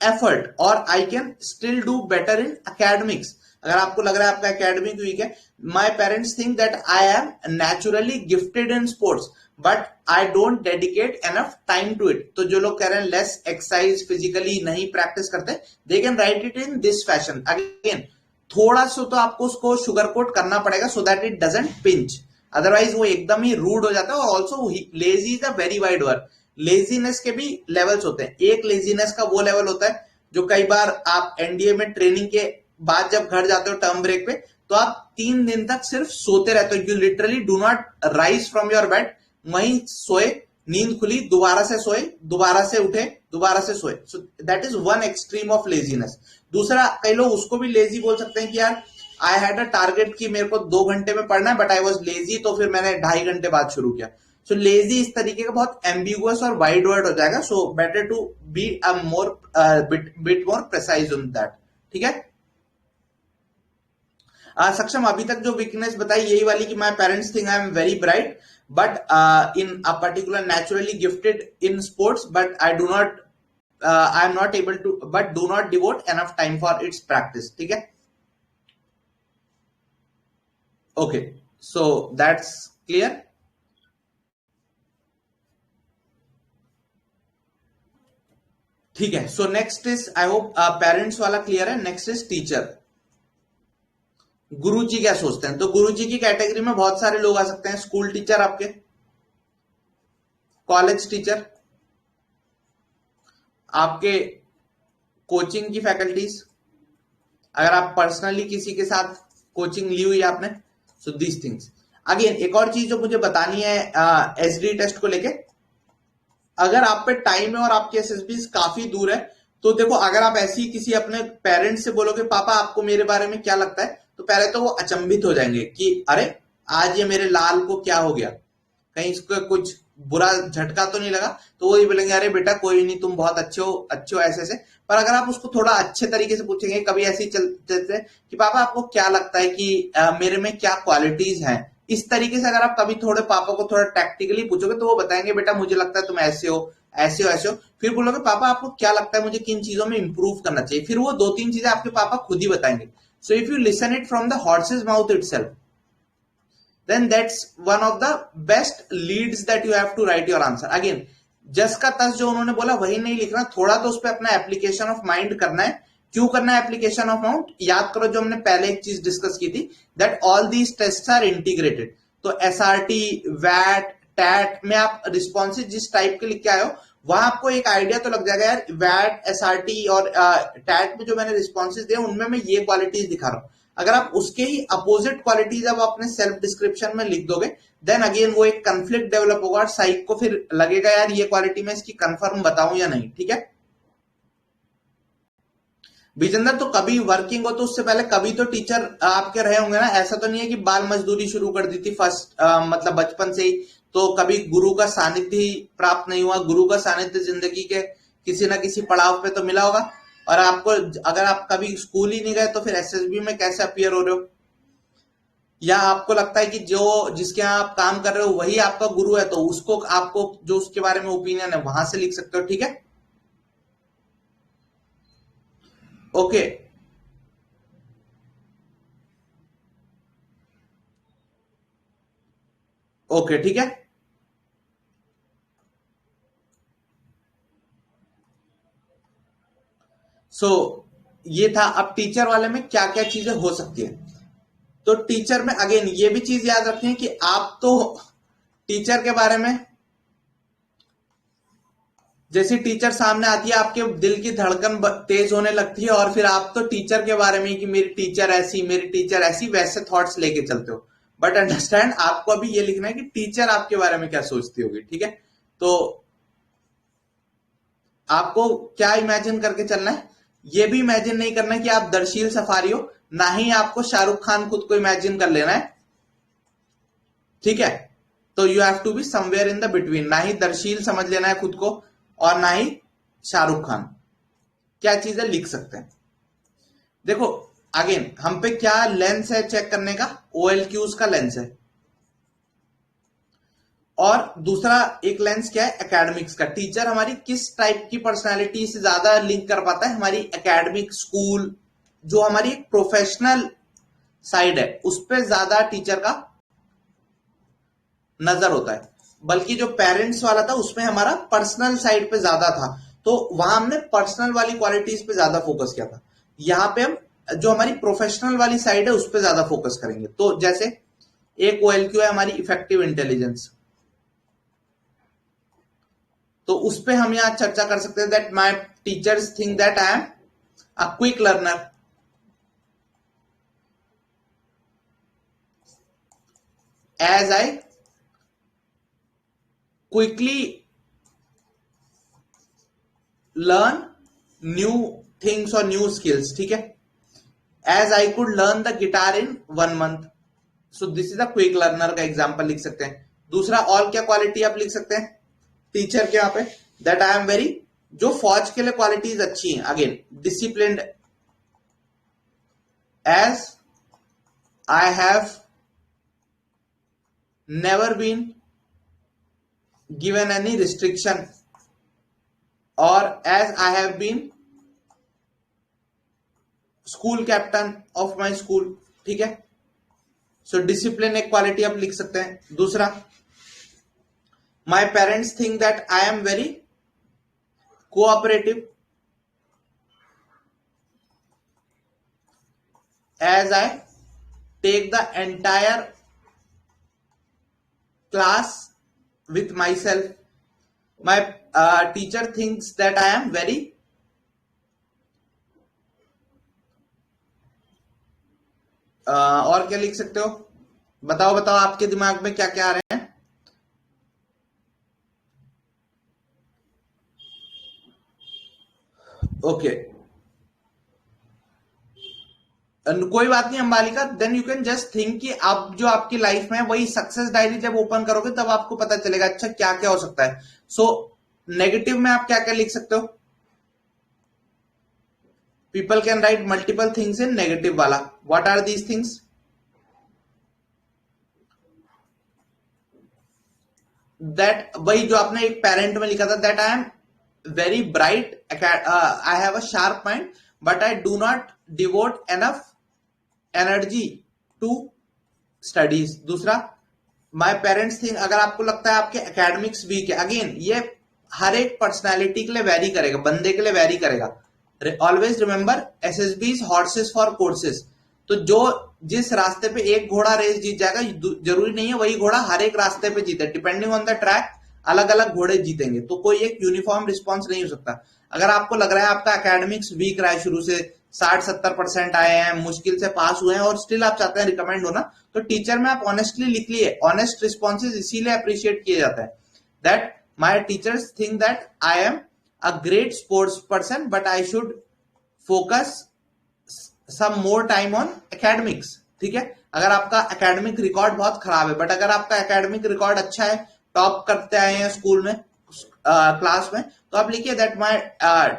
effort और I can still do better in academics. अगर आपको लग रहा है आपका एकेडमिक वीक है, my parents think that I am naturally gifted in sports but I don't dedicate enough time to it. तो जो लोग कह रहे हैं लेस एक्सरसाइज फिजिकली नहीं प्रैक्टिस करते, they can write it in this fashion. Again थोड़ा सा तो आपको उसको शुगर कोट करना पड़ेगा so that it doesn't pinch, otherwise वो एकदम ही रूड हो जाता है। और also lazy is a very wide word, laziness के भी लेवल्स होते हैं। एक लेजीनेस का वो लेवल होता है जो कई बार आप एनडीए में ट्रेनिंग के बाद जब घर जाते हो टर्म ब्रेक पे, तो आप 3 दिन तक सिर्फ सोते रहते हो, you literally do not rise from your bed, वहीं सोए, नींद खुली दोबारा से सोए, दोबारा से उठे, दोबारा से सोए। सो that is one extreme of laziness. दूसरा, कई लोग उसको भी लेजी बोल सकते हैं कि यार आई हैड अ टारगेट कि मेरे को 2 घंटे में पढ़ना है बट आई वॉज लेजी, तो फिर मैंने 2.5 घंटे बाद शुरू किया। सो लेजी इस तरीके का बहुत एम्बिगुअस और वाइड वर्ड हो जाएगा। So better to be a more bit more precise on that, ठीक है। सक्षम, अभी तक जो वीकनेस बताई यही वाली कि my parents think I am very bright but in a particular naturally gifted in sports but I do not I am not able to but do not devote enough time for its practice, ठीक है। Okay, so that's clear. ठीक है, so next is, I hope parents वाला clear है। Next is teacher. गुरुजी क्या सोचते हैं, तो गुरुजी की कैटेगरी में बहुत सारे लोग आ सकते हैं। स्कूल टीचर आपके, कॉलेज टीचर, आपके कोचिंग की फैकल्टीज, अगर आप पर्सनली किसी के साथ कोचिंग ली हुई है आपने, सो दीज थिंग्स। अगेन एक और चीज जो मुझे बतानी है एसडी टेस्ट को लेके, अगर आप पे टाइम है और आपके एसएसबी काफी दूर है, तो देखो अगर आप ऐसे ही किसी अपने पेरेंट्स से बोलोगे पापा आपको मेरे बारे में क्या लगता है, तो पहले तो वो अचंभित हो जाएंगे कि अरे आज ये मेरे लाल को क्या हो गया, कहीं इसको कुछ बुरा झटका तो नहीं लगा। तो वो ये बोलेंगे अरे बेटा कोई नहीं, तुम बहुत अच्छे हो ऐसे ऐसे। पर अगर आप उसको थोड़ा अच्छे तरीके से पूछेंगे, कभी ऐसे ही चलते कि पापा आपको क्या लगता है कि मेरे में क्या क्वालिटीज हैं, इस तरीके से अगर आप कभी थोड़े पापा को थोड़ा टैक्टिकली पूछोगे, तो वो बताएंगे बेटा मुझे लगता है तुम ऐसे हो ऐसे हो ऐसे हो। फिर बोलोगे पापा आपको क्या लगता है मुझे किन चीजों में इंप्रूव करना चाहिए, फिर वो 2-3 चीजें आपके पापा खुद ही बताएंगे। So if you listen it from the horse's mouth itself, then that's one of the best leads that you have to write your answer. Again जस का तस जो उन्होंने बोला वही नहीं लिखना, थोड़ा तो उस पर अपना एप्लीकेशन ऑफ माइंड करना है। क्यों करना है एप्लीकेशन ऑफ माइंड? याद करो जो हमने पहले एक चीज डिस्कस की थी, that all these test are integrated. तो एसआरटी, वैट, टैट में आप रिस्पॉन्सेज जिस टाइप के लिख के आए हो, वहां आपको एक आइडिया तो लग जाएगा यार वैट, एसआरटी और टैट में जो मैंने रिस्पॉन्सेज दिए उनमें मैं ये क्वालिटीज दिखा रहा हूं। अगर आप उसके ही अपोजिट क्वालिटीज अब अपने सेल्फ डिस्क्रिप्शन में लिख दोगे, देन अगेन वो एक कंफ्लिक्ट डेवलप होगा और साइक को फिर लगेगा यार ये क्वालिटी मैं इसकी कंफर्म बताऊं या नहीं। ठीक है विजेंद्र, तो कभी वर्किंग हो तो उससे पहले कभी तो टीचर आपके रहे होंगे ना, ऐसा तो नहीं है कि बाल मजदूरी शुरू कर दी थी फर्स्ट मतलब बचपन से ही, तो कभी गुरु का सानिध्य ही प्राप्त नहीं हुआ? गुरु का सानिध्य जिंदगी के किसी ना किसी पड़ाव पे तो मिला होगा। और आपको अगर आप कभी स्कूल ही नहीं गए तो फिर एसएसबी में कैसे अपीयर हो रहे हो? या आपको लगता है कि जो जिसके यहाँ आप काम कर रहे हो वही आपका गुरु है, तो उसको आपको जो उसके बारे में ओपिनियन है वहां से लिख सकते हो। ठीक है ओके ओके ठीक है। सो ये था। अब टीचर वाले में क्या क्या चीजें हो सकती है, तो टीचर में अगेन ये भी चीज याद रखें कि आप तो टीचर के बारे में जैसी टीचर सामने आती है आपके दिल की धड़कन तेज होने लगती है, और फिर आप तो टीचर के बारे में कि मेरी टीचर ऐसी, मेरी टीचर ऐसी, वैसे थॉट्स लेके चलते हो। बट अंडरस्टैंड आपको अभी ये लिखना है कि टीचर आपके बारे में क्या सोचती होगी। ठीक है तो आपको क्या इमेजिन करके चलना है, ये भी इमेजिन नहीं करना है कि आप दर्शील सफारी हो, ना ही आपको शाहरुख खान खुद को इमेजिन कर लेना है। ठीक है तो you have to be somewhere in the between, ना ही दर्शील समझ लेना है खुद को और ना ही शाहरुख खान। क्या चीजें लिख सकते हैं देखो, अगेन हम पे क्या लेंस है चेक करने का, OLQs का लेंस है, और दूसरा एक लेंस क्या है, एकेडमिक्स का। टीचर हमारी किस टाइप की पर्सनालिटी से ज्यादा लिंक कर पाता है, हमारी एकेडमिक, स्कूल, जो हमारी एक प्रोफेशनल साइड है उस पर ज्यादा टीचर का नजर होता है। बल्कि जो पेरेंट्स वाला था उसमें हमारा पर्सनल साइड पे ज्यादा था, तो वहां हमने पर्सनल वाली क्वालिटीज पे ज्यादा फोकस किया था। यहाँ पे हम जो हमारी प्रोफेशनल वाली साइड है उस पर ज्यादा फोकस करेंगे। तो जैसे एक OLQ है हमारी इफेक्टिव इंटेलिजेंस, तो उस पे हम यहां चर्चा कर सकते हैं that my teachers think that I am a quick learner, as I quickly learn new things और न्यू स्किल्स। ठीक है as I could learn the guitar in 1 month, so this is a quick learner का example लिख सकते हैं। दूसरा और क्या क्वालिटी आप लिख सकते हैं टीचर के यहाँ पे, दैट आई एम वेरी, जो फौज के लिए क्वालिटीज अच्छी हैं, again disciplined, as I have never been given any restriction, और as I have been school captain of my school. ठीक है सो डिसिप्लिन एक क्वालिटी आप लिख सकते हैं। दूसरा my parents think that I am very cooperative, as I take the entire class with myself. My teacher thinks that I am very और क्या लिख सकते हो, बताओ बताओ आपके दिमाग में क्या क्या आ रहे हैं। ओके, कोई बात नहीं Ambalika, then you can just think कि आप जो आपकी लाइफ में है, वही सक्सेस डायरी जब ओपन करोगे तब आपको पता चलेगा अच्छा क्या क्या हो सकता है। सो नेगेटिव में आप क्या क्या लिख सकते हो। People can write multiple things in negative वाला। What are these things. That वही जो आपने एक पेरेंट में लिखा था, that I am very bright, I have a sharp mind, but I do not devote enough energy to studies. दूसरा, my parents think, अगर आपको लगता है आपके एकेडमिक्स वीक है, अगेन ये हर एक पर्सनैलिटी के लिए वेरी करेगा, बंदे के लिए वेरी करेगा। Always remember, SSB is horses for courses. तो जो जिस रास्ते पे एक घोड़ा रेस जीत जाएगा, जरूरी नहीं है वही घोड़ा हर एक रास्ते पे जीते, डिपेंडिंग ऑन द ट्रैक अलग अलग घोड़े जीतेंगे, तो कोई एक यूनिफॉर्म रिस्पॉन्स नहीं हो सकता। अगर आपको लग रहा है आपका एकेडमिक्स वीक रहा है, शुरू से 60-70% आए हैं, मुश्किल से पास हुए हैं और स्टिल आप चाहते हैं रिकमेंड होना, तो टीचर में आप ऑनेस्टली लिख लिए। ऑनेस्ट रिस्पॉन्सेज इसीलिए अप्रिशिएट किए जाते हैं, that my teachers think that I am a great sports person, but I should focus some more time on academics. ठीक है, अगर आपका एकेडमिक रिकॉर्ड बहुत खराब है, बट अगर आपका एकेडमिक रिकॉर्ड अच्छा है, टॉप करते आए हैं स्कूल में, क्लास में, तो आप लिखिए that my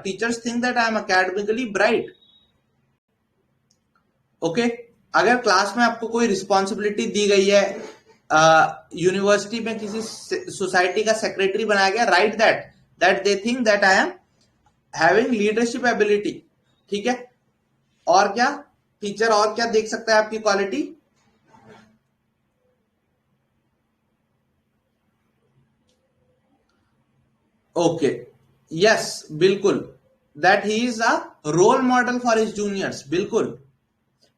teachers think that I M academically bright. Okay, अगर क्लास में आपको कोई रिस्पॉन्सिबिलिटी दी गई है, यूनिवर्सिटी में किसी सोसाइटी का सेक्रेटरी बनाया गया, right that that they think that I am having leadership ability. ठीक है, और क्या टीचर और क्या देख सकता है आपकी क्वालिटी। ओके, यस, बिल्कुल, that he is a role model for his juniors, बिल्कुल।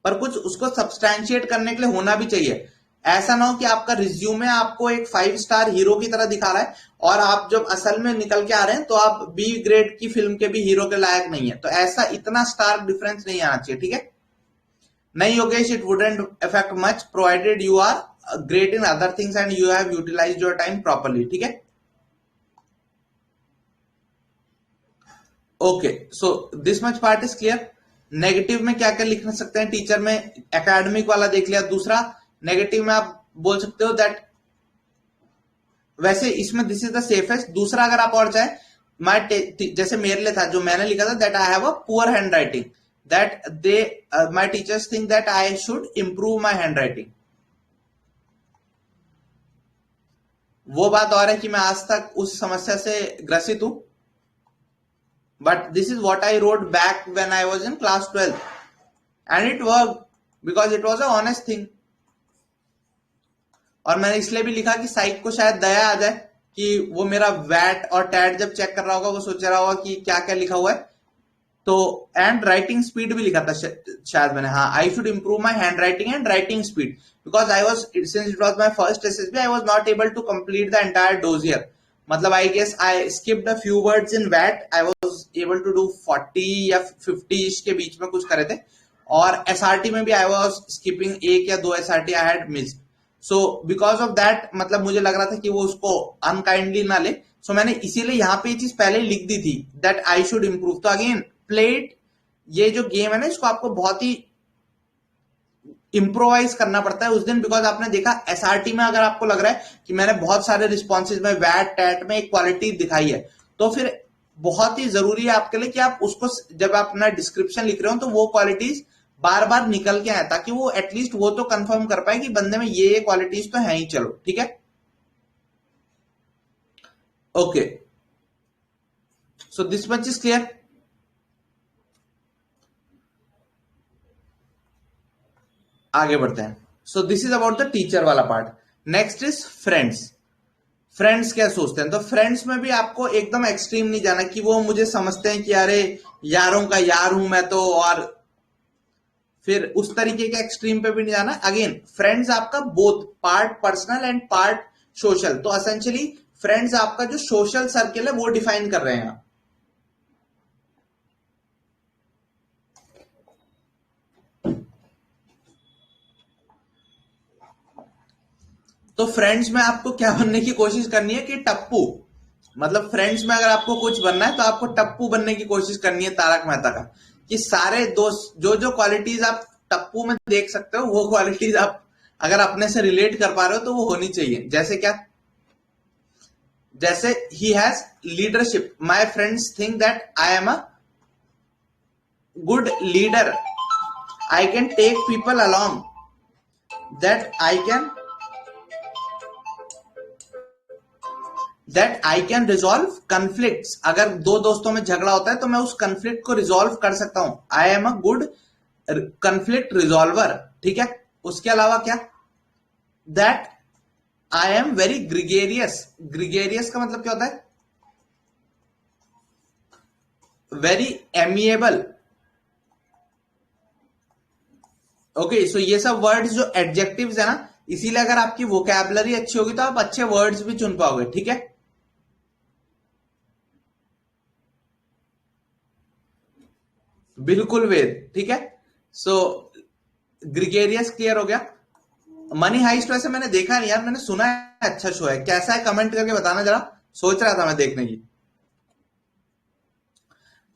पर कुछ उसको सब्सटैंशिएट करने के लिए होना भी चाहिए। ऐसा ना हो कि आपका रिज्यूमे आपको एक 5 स्टार हीरो की तरह दिखा रहा है और आप जब असल में निकल के आ रहे हैं तो आप बी ग्रेड की फिल्म के भी हीरो के लायक नहीं है। तो ऐसा इतना स्टार डिफरेंस नहीं आना चाहिए, ठीक है। नहीं Yogesh, it wouldn't affect much provided you are great in other things and you have utilized your time properly, ठीक है। Okay, so this much part is clear. Negative में क्या क्या लिख सकते हैं टीचर में, एकेडमिक वाला देख लिया। दूसरा, नेगेटिव में आप बोल सकते हो दैट, वैसे इसमें दिस इज द सेफेस्ट। दूसरा, अगर आप और चाहे, माई, जैसे मेरे लिए था जो मैंने लिखा था, that I have a poor hand writing, that they my teachers think that I should improve my hand writing. वो बात और है कि मैं आज तक उस समस्या से ग्रसित हूं, but this is what I wrote back when I was in class 12 and it work because it was a honest thing. और मैंने इसलिए भी लिखा कि साइक को शायद दया आ जाए कि वो मेरा वैट और टैट जब चेक कर रहा होगा वो सोच रहा होगा कि क्या क्या लिखा हुआ है। तो एंड राइटिंग स्पीड भी लिखा था शायद मैंने, हाँ, I should improve my handwriting and writing speed because I was, since it was my first SSB, I was not able to complete the entire dossier. मतलब I guess I skipped a few words in वैट, I was able to do 40 या 50 के बीच में कुछ करे थे। और SRT में भी आई वॉज स्किपिंग एक या दो SRT I had miss. So because of that, मतलब मुझे लग रहा था कि वो उसको अनकाइंडली ना ले, सो मैंने इसीलिए यहाँ पे ये चीज पहले ही लिख दी थी दैट आई शुड इंप्रूव। तो अगेन प्लेट, ये जो गेम है ना, इसको आपको बहुत ही इंप्रोवाइज करना पड़ता है उस दिन, बिकॉज आपने देखा एसआरटी में अगर आपको लग रहा है कि मैंने बहुत सारे रिस्पॉन्सेज में वैट टैट में एक क्वालिटी दिखाई है, तो फिर बहुत ही जरूरी है आपके लिए कि आप उसको जब आप अपना डिस्क्रिप्शन लिख रहे हो तो वो क्वालिटीज बार बार निकल के आए, ताकि वो एटलीस्ट वो तो कंफर्म कर पाए कि बंदे में ये क्वालिटीज तो है ही। चलो ठीक है, okay, so this much is clear. आगे बढ़ते हैं। So this is about the teacher वाला part. Next is friends. Friends क्या सोचते हैं, तो फ्रेंड्स में भी आपको एकदम एक्सट्रीम नहीं जाना कि वो मुझे समझते हैं कि अरे यारों का यार हूं मैं तो, और फिर उस तरीके के एक्सट्रीम पे भी नहीं जाना। अगेन फ्रेंड्स आपका both part personal and part social, तो असेंशियली फ्रेंड्स आपका जो सोशल सर्किल है वो डिफाइन कर रहे हैं आप। तो फ्रेंड्स में आपको क्या बनने की कोशिश करनी है कि टप्पू, मतलब फ्रेंड्स में अगर आपको कुछ बनना है तो आपको टप्पू बनने की कोशिश करनी है, तारक मेहता का, कि सारे दोस्त जो जो क्वालिटीज आप टप्पू में देख सकते हो वो क्वालिटीज आप अगर अपने से रिलेट कर पा रहे हो तो वो होनी चाहिए। जैसे क्या, जैसे he has leadership, my friends think that I am a good leader, I can take people along, that I can resolve conflicts, अगर दो दोस्तों में झगड़ा होता है तो मैं उस कन्फ्लिक्ट को रिजॉल्व कर सकता हूं, आई am a good conflict resolver. ठीक है, उसके अलावा क्या, that I am very gregarious, gregarious का मतलब क्या होता है, वेरी एमिएबल। ओके, सो ये सब वर्ड्स जो एडजेक्टिव्स है ना, इसीलिए अगर आपकी वोकैबुलरी अच्छी होगी तो आप अच्छे वर्ड्स भी चुन पाओगे। ठीक है, बिल्कुल वेद। ठीक है, सो ग्रिगेरियस क्लियर हो गया। मनी हाइस्ट वैसे मैंने देखा नहीं यार, मैंने सुना है अच्छा शो है, कैसा है कमेंट करके बताना जरा, सोच रहा था मैं देखने की।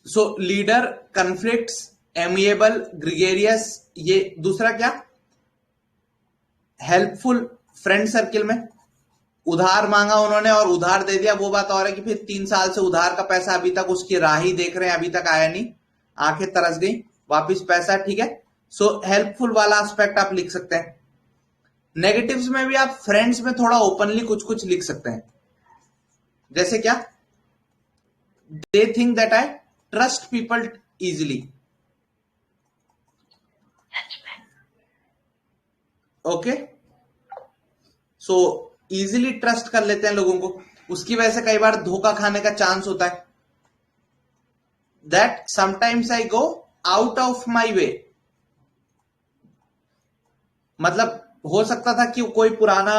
सो लीडर, कन्फ्लिक्ट्स, एमिएबल, ग्रिगेरियस, ये दूसरा क्या, हेल्पफुल, फ्रेंड सर्किल में उधार मांगा उन्होंने और उधार दे दिया, वो बात और है कि फिर 3 साल से उधार का पैसा अभी तक उसकी राह ही देख रहे हैं, अभी तक आया नहीं, आंखें तरस गई, वापिस पैसा। ठीक है, सो हेल्पफुल वाला एस्पेक्ट आप लिख सकते हैं। नेगेटिव्स में भी आप फ्रेंड्स में थोड़ा ओपनली कुछ कुछ लिख सकते हैं, जैसे क्या, दे think that I trust people easily. Okay, so easily trust कर लेते हैं लोगों को, उसकी वजह से कई बार धोखा खाने का चांस होता है। That sometimes I go out of my way, मतलब हो सकता था कि कोई पुराना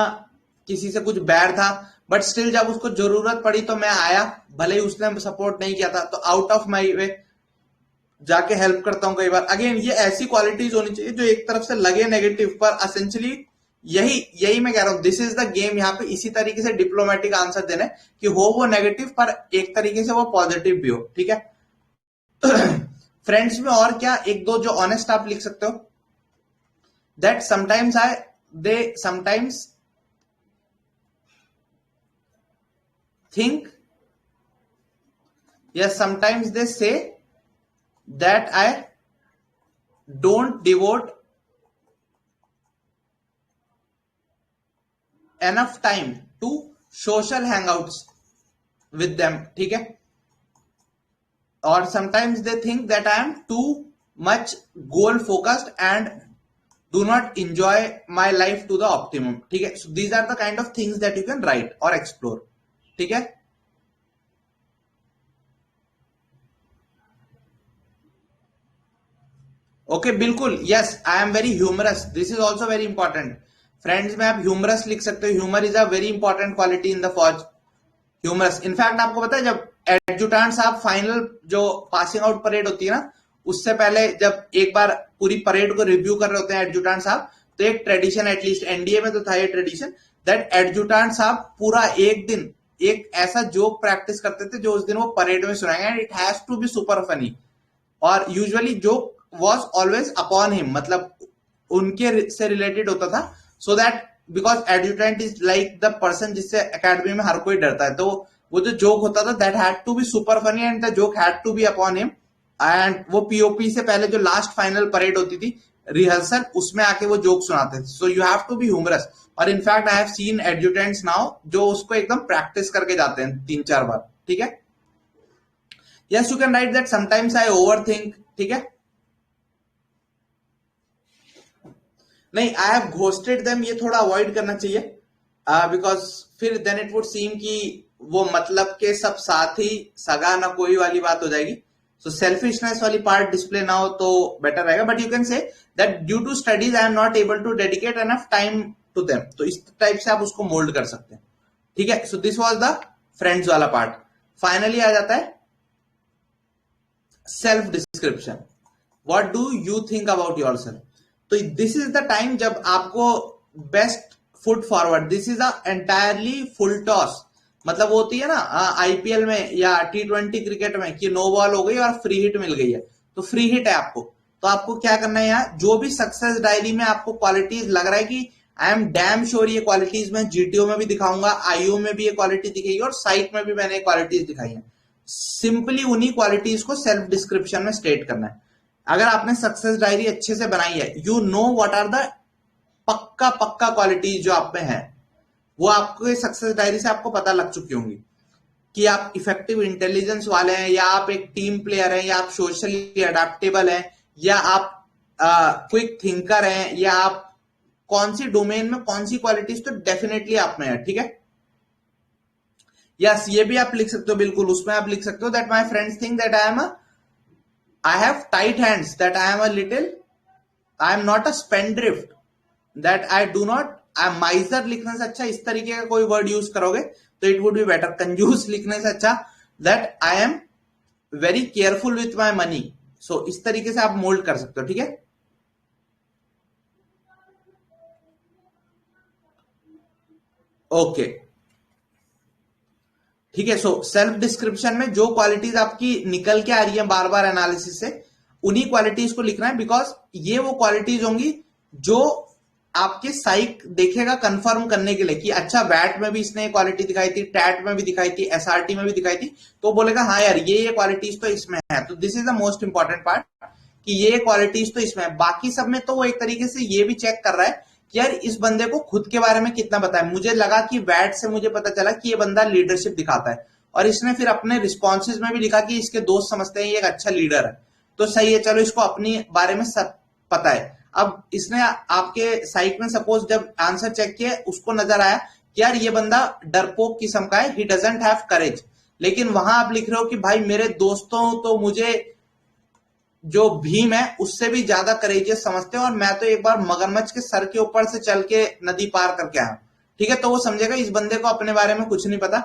किसी से कुछ बैर था, बट स्टिल जब उसको जरूरत पड़ी तो मैं आया, भले ही उसने सपोर्ट नहीं किया था, तो आउट ऑफ माई वे जाके हेल्प करता हूं कई बार। अगेन ये ऐसी क्वालिटीज होनी चाहिए जो एक तरफ से लगे नेगेटिव पर असेंशली, यही यही मैं कह रहा हूं, दिस इज द गेम। यहाँ पे इसी तरीके से डिप्लोमेटिक आंसर देने कि हो वो नेगेटिव पर एक तरीके से वो पॉजिटिव भी हो। ठीक है, फ्रेंड्स में और क्या, एक दो जो ऑनेस्ट आप लिख सकते हो, that sometimes they sometimes think, yes, sometimes they say that I don't devote enough time to social hangouts with them। ठीक है, और sometimes they think that I am too much goal focused and do not enjoy my life to the optimum। ठीक है, so these are the kind of things that you can write or explore। ठीक है, okay, बिल्कुल, yes, I am very humorous, this is also very important. Friends में आप humerus लिख सकते हो, humour is a very important quality in the फौज, humerus. In fact आपको पता है जब एडजुटेंट साहब फाइनल जो पासिंग आउट परेड होती है ना, उससे पहले जब एक बार पूरी परेड को रिव्यू कर रहे होते हैं एडजुटेंट साहब, तो एक ट्रेडिशन, एटलीस्ट एनडीए में तो था ये ट्रेडिशन, दैट एडजुटेंट साहब पूरा एक दिन एक ऐसा जोक प्रैक्टिस करते थे जो उस दिन वो परेड में सुनाएंगे, and it has to be super funny. और usually joke was always upon him, मतलब उनके से रिलेटेड होता था, so that because adjutant is like the person जिससे एकेडमी में हर कोई डरता है, तो वो जो जोक होता था that had to be super funny and the joke had to be upon him. एंड वो पीओपी से पहले जो लास्ट फाइनल परेड होती थी रिहर्सल, उसमें आके वो जोक सुनाते थे। So you have to be humorous. और in fact I have seen adjutants now जो उसको एकदम प्रैक्टिस करके जाते हैं 3-4 बार। ठीक है, yes, you can right that sometimes I over think. ठीक है, नहीं, आई हैव घोस्टेड देम, ये थोड़ा अवॉइड करना चाहिए, बिकॉज फिर देन इट वुड सीम कि वो मतलब के सब साथी सगा ना कोई वाली बात हो जाएगी। सो सेल्फिशनेस वाली पार्ट डिस्प्ले ना हो तो बेटर रहेगा, but you can say that due to studies I am not able to dedicate enough time to them, तो इस टाइप से आप उसको मोल्ड कर सकते हैं। ठीक है, so this was the friends वाला पार्ट। फाइनली आ जाता है self description, what do you think about yourself. तो दिस इज द टाइम जब आपको best foot forward, this is a entirely full toss. मतलब वो होती है ना आईपीएल में या T20 क्रिकेट में कि नो बॉल हो गई और फ्री हिट मिल गई है, तो फ्री हिट है आपको। तो आपको क्या करना है, यहाँ जो भी सक्सेस डायरी में आपको क्वालिटीज लग रहा है कि आई एम डैम श्योर ये क्वालिटीज मैं जीटीओ में भी दिखाऊंगा, आईओ में भी ये क्वालिटी दिखेगी और साइट में भी मैंने क्वालिटीज दिखाई है, सिंपली उन्हीं क्वालिटीज को सेल्फ डिस्क्रिप्शन में स्टेट करना है। अगर आपने सक्सेस डायरी अच्छे से बनाई है, you know what are the पक्का पक्का क्वालिटीज जो आप में है, वो आपको सक्सेस डायरी से आपको पता लग चुकी होंगी कि आप इफेक्टिव इंटेलिजेंस वाले हैं, या आप एक टीम प्लेयर हैं, या आप सोशली अडेप्टेबल हैं, या आप क्विक थिंकर हैं, या आप कौन सी डोमेन में कौन सी क्वालिटीज तो डेफिनेटली आप में है। ठीक है, यस ये भी आप लिख सकते हो, बिल्कुल उसमें आप लिख सकते हो that my friends think that I have tight hands, that I am a little, I am not a spendthrift, that I do not, miser लिखने से अच्छा इस तरीके का कोई वर्ड यूज करोगे तो इट वुड बी बेटर। कंजूस लिखने से अच्छा that I am very careful with my money. So इस तरीके से आप मोल्ड कर सकते हो। ठीक है, ओके ठीक है। सो सेल्फ डिस्क्रिप्शन में जो क्वालिटीज आपकी निकल के आ रही है बार बार एनालिसिस से, उन्हीं क्वालिटीज को लिखना है, बिकॉज ये वो क्वालिटीज होंगी जो आपके साइक देखेगा कंफर्म करने के लिए कि अच्छा वैट में भी इसने क्वालिटी दिखाई थी, टैट में भी दिखाई थी, एसआरटी में भी दिखाई थी, तो बोलेगा हाँ यार ये क्वालिटीज तो इसमें है। तो this is the most important part कि ये क्वालिटीज तो इसमें है। बाकी सब में तो वो एक तरीके से ये भी चेक कर रहा है कि यार इस बंदे को खुद के बारे में कितना पता है। मुझे लगा कि वैट से मुझे पता चला कि ये बंदा लीडरशिप दिखाता है, और इसने फिर अपने रिस्पॉन्सेज में भी लिखा कि इसके दोस्त समझते हैं ये एक अच्छा लीडर है, तो सही है, चलो इसको अपनी बारे में सब पता है। अब इसने आपके साइट में सपोज जब आंसर चेक किया, उसको नजर आया कि यार ये बंदा डरपोक किस्म का है, ही डजंट हैव करेज, लेकिन वहां आप लिख रहे हो कि भाई मेरे दोस्तों तो मुझे जो भीम है उससे भी ज्यादा करेजियस समझते हैं, और मैं तो एक बार मगरमच्छ के सर के ऊपर से चल के नदी पार करके आया। ठीक है, तो वो समझेगा इस बंदे को अपने बारे में कुछ नहीं पता,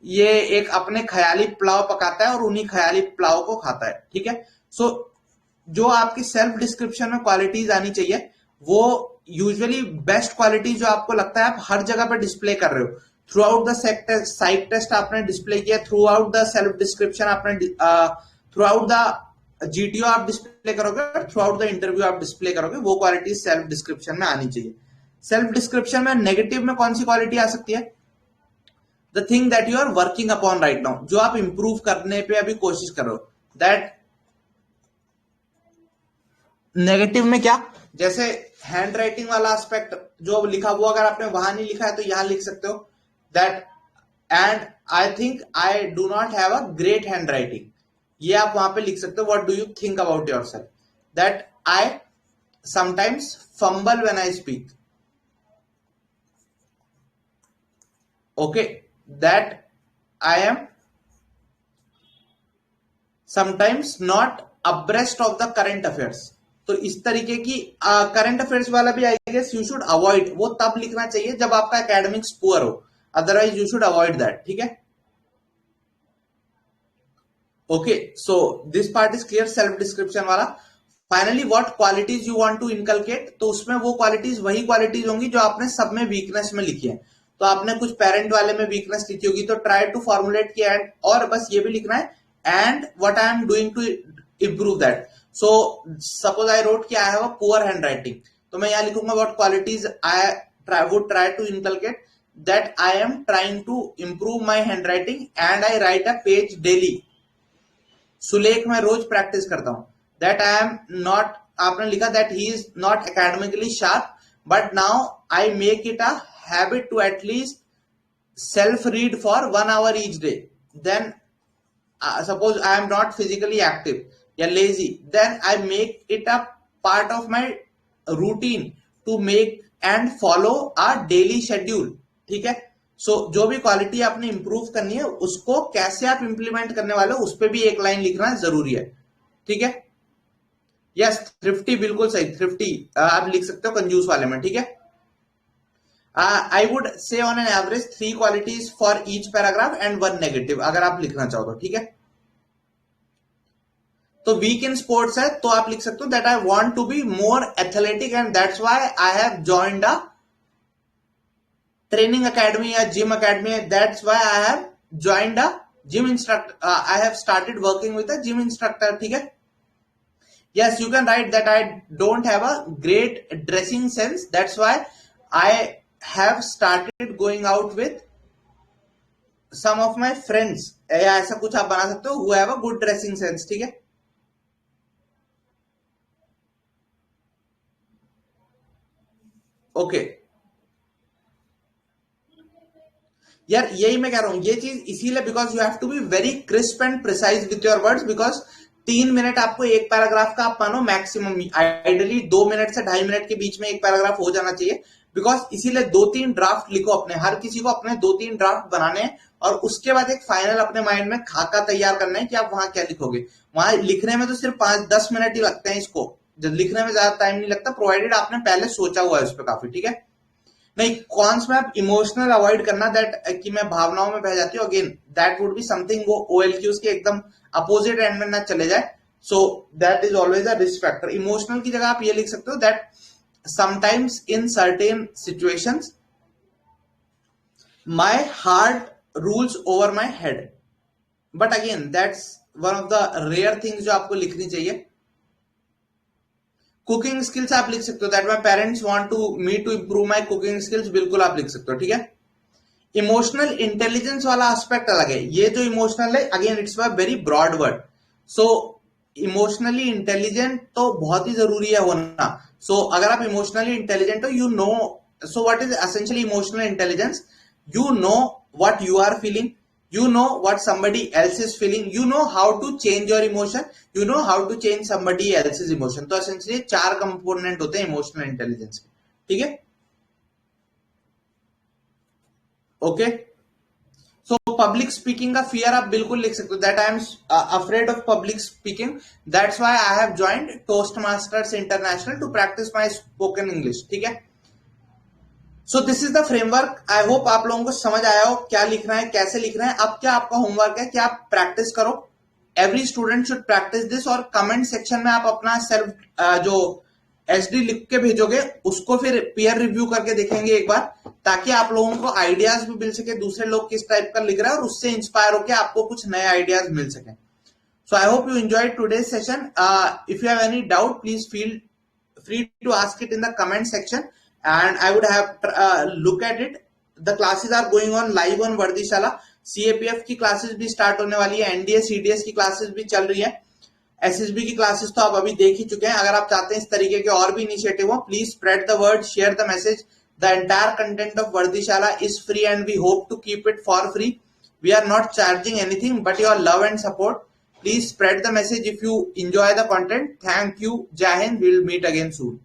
ये एक अपने ख्याली पुलाव पकाता है और उन्हीं ख्याली पुलाव को खाता है। ठीक है, सो जो आपकी सेल्फ डिस्क्रिप्शन में क्वालिटीज आनी चाहिए, वो यूजुअली बेस्ट क्वालिटी जो आपको लगता है आप हर जगह पर डिस्प्ले कर रहे हो। Throughout the site test आपने डिस्प्ले किया, throughout the self description आपने, थ्रू आउट द जीटीओ आप डिस्प्ले करोगे, थ्रू आउट द इंटरव्यू आप डिस्प्ले करोगे, वो क्वालिटी सेल्फ डिस्क्रिप्शन में आनी चाहिए। सेल्फ डिस्क्रिप्शन में नेगेटिव में कौन सी क्वालिटी आ सकती है? The thing that you are working upon right now, जो आप इंप्रूव करने पे अभी कोशिश करो, दैट नेगेटिव में क्या, जैसे हैंड राइटिंग वाला एस्पेक्ट जो लिखा हुआ अगर आपने वहां नहीं लिखा है तो यहां लिख सकते हो that, and I think I do not have a great handwriting, ये आप वहां पे लिख सकते हो। What do you think about your self? That I sometimes fumble when I speak, okay, that I am sometimes not abreast of the current affairs. तो इस तरीके की करंट अफेयर्स वाला भी I guess you should avoid, वो तब लिखना चाहिए जब आपका एकेडमिक्स पुअर हो, otherwise you should avoid that. ठीक है, okay, so this part is clear self description वाला। Finally what qualities you want to inculcate, तो उसमें वो क्वालिटीज वही क्वालिटीज होंगी जो आपने सब में वीकनेस में लिखी है। तो आपने कुछ पेरेंट वाले में वीकनेस लिखी होगी, तो ट्राई टू फॉर्मुलेट की एंड, और बस ये भी लिखना है and what I am doing to improve that. So suppose I wrote कि I have a poor handwriting, तो मैं यहाँ लिखूंगा what qualities I would try to inculcate, that I am trying to improve my handwriting and I write a page daily. सुलेख मैं रोज practice करता हूँ। that I am not, आपने लिखा that he is not academically sharp but now I make it a habit to at least self read for 1 hour each day. Then suppose I am not physically active या lazy, then I make it a part of my routine to make and follow a daily schedule. ठीक है, सो जो भी quality आपने improve करनी है उसको कैसे आप इंप्लीमेंट करने वाले हो उस पर भी एक लाइन लिखना जरूरी है। ठीक है, यस थ्रिफ्टी बिल्कुल सही, थ्रिफ्टी आप लिख सकते हो कंजूस वाले में। ठीक है, I would say on an average 3 qualities for each paragraph and 1 negative, अगर आप लिखना चाहो तो। ठीक है, तो वीक इन स्पोर्ट्स है तो आप लिख सकते हो that I want to be more athletic and that's why I have joined a training academy या जिम अकेडमी है, that's why I have joined a gym instructor, I have started working with a gym instructor, ठीक है। Yes, you can write that I don't have a great dressing sense. That's why I have started going out with some of my friends. या ऐसा कुछ आप बना सकते हो, who have a good dressing sense, ठीक है। ओके यार, यही मैं कह रहा हूं, ये चीज इसीलिए because you have to be very crisp and precise with your words, because 3 minute आपको एक पैराग्राफ का आप मानो मैक्सिमम, आइडियली 2 मिनट से 2.5 मिनट के बीच में एक पैराग्राफ हो जाना चाहिए। बिकॉज इसीलिए 2-3 ड्राफ्ट लिखो अपने, हर किसी को अपने 2-3 ड्राफ्ट बनाने हैं और उसके बाद एक फाइनल अपने माइंड में खाका तैयार करना है कि आप वहां क्या लिखोगे। वहां लिखने में तो सिर्फ 5-10 मिनट ही लगते हैं, इसको जब लिखने में ज्यादा टाइम नहीं लगता, प्रोवाइडेड आपने पहले सोचा हुआ है उस पर काफी, ठीक है। नहीं, कॉन्स में आप इमोशनल अवॉइड करना, दैट कि मैं भावनाओं में बह जाती हूँ, again that would be something वो OLQs के एकदम अपोजिट एंड में ना चले जाए। So that is always a risk factor. Emotional की जगह आप ये लिख सकते हो that sometimes in certain situations my heart rules over my head, but again that's one of the rare things जो आपको लिखनी चाहिए। कुकिंग स्किल्स आप लिख सकते हो, that my parents want to me to improve my cooking skills, बिल्कुल आप लिख सकते हो, ठीक है। इमोशनल इंटेलिजेंस वाला एस्पेक्ट अलग है, ये जो इमोशनल है again it's a very broad word. So emotionally intelligent तो बहुत ही जरूरी है होना। सो अगर आप इमोशनली इंटेलिजेंट हो, you know, so what is essentially emotional intelligence, you know what you are feeling, you know what somebody else is feeling, you know how to change your emotion, you know how to change somebody else's emotion। तो essentially 4 component होते हैं emotional intelligence के, ठीक है। Okay, so public speaking का fear आप बिल्कुल लिख सकते हो, that I am afraid of public speaking, that's why I have joined Toastmasters International to practice my spoken English, ठीक है। So this is the framework. I hope आप लोगों को समझ आया हो क्या लिखना है, कैसे लिखना है। अब क्या आपका होमवर्क है कि आप प्रैक्टिस करो, every student should practice this, और कमेंट सेक्शन में आप अपना सेल्फ जो SD लिख के भेजोगे उसको फिर पीयर रिव्यू करके देखेंगे एक बार, ताकि आप लोगों को आइडियाज भी मिल सके, दूसरे लोग किस टाइप का लिख रहे हैं और उससे इंस्पायर होकर आपको कुछ नए आइडियाज मिल सके। So I hope you enjoyed today's session. If you have any doubt please feel free to ask it in the comment section and I would have look at it. The classes are going on live on वर्दीशाला। CAPF की classes भी start होने वाली है, NDA CDS की classes भी चल रही है, SSB की क्लासेस तो आप अभी देख ही चुके हैं। अगर आप चाहते हैं इस तरीके के और भी इनिशिएटिव हो, please spread the word, share the message. The entire content of वर्दीशाला is free and we hope to keep it for free. We are not charging anything but your love and support. Please spread the message if you enjoy the content. Thank you. Jai Hind. We will meet again soon.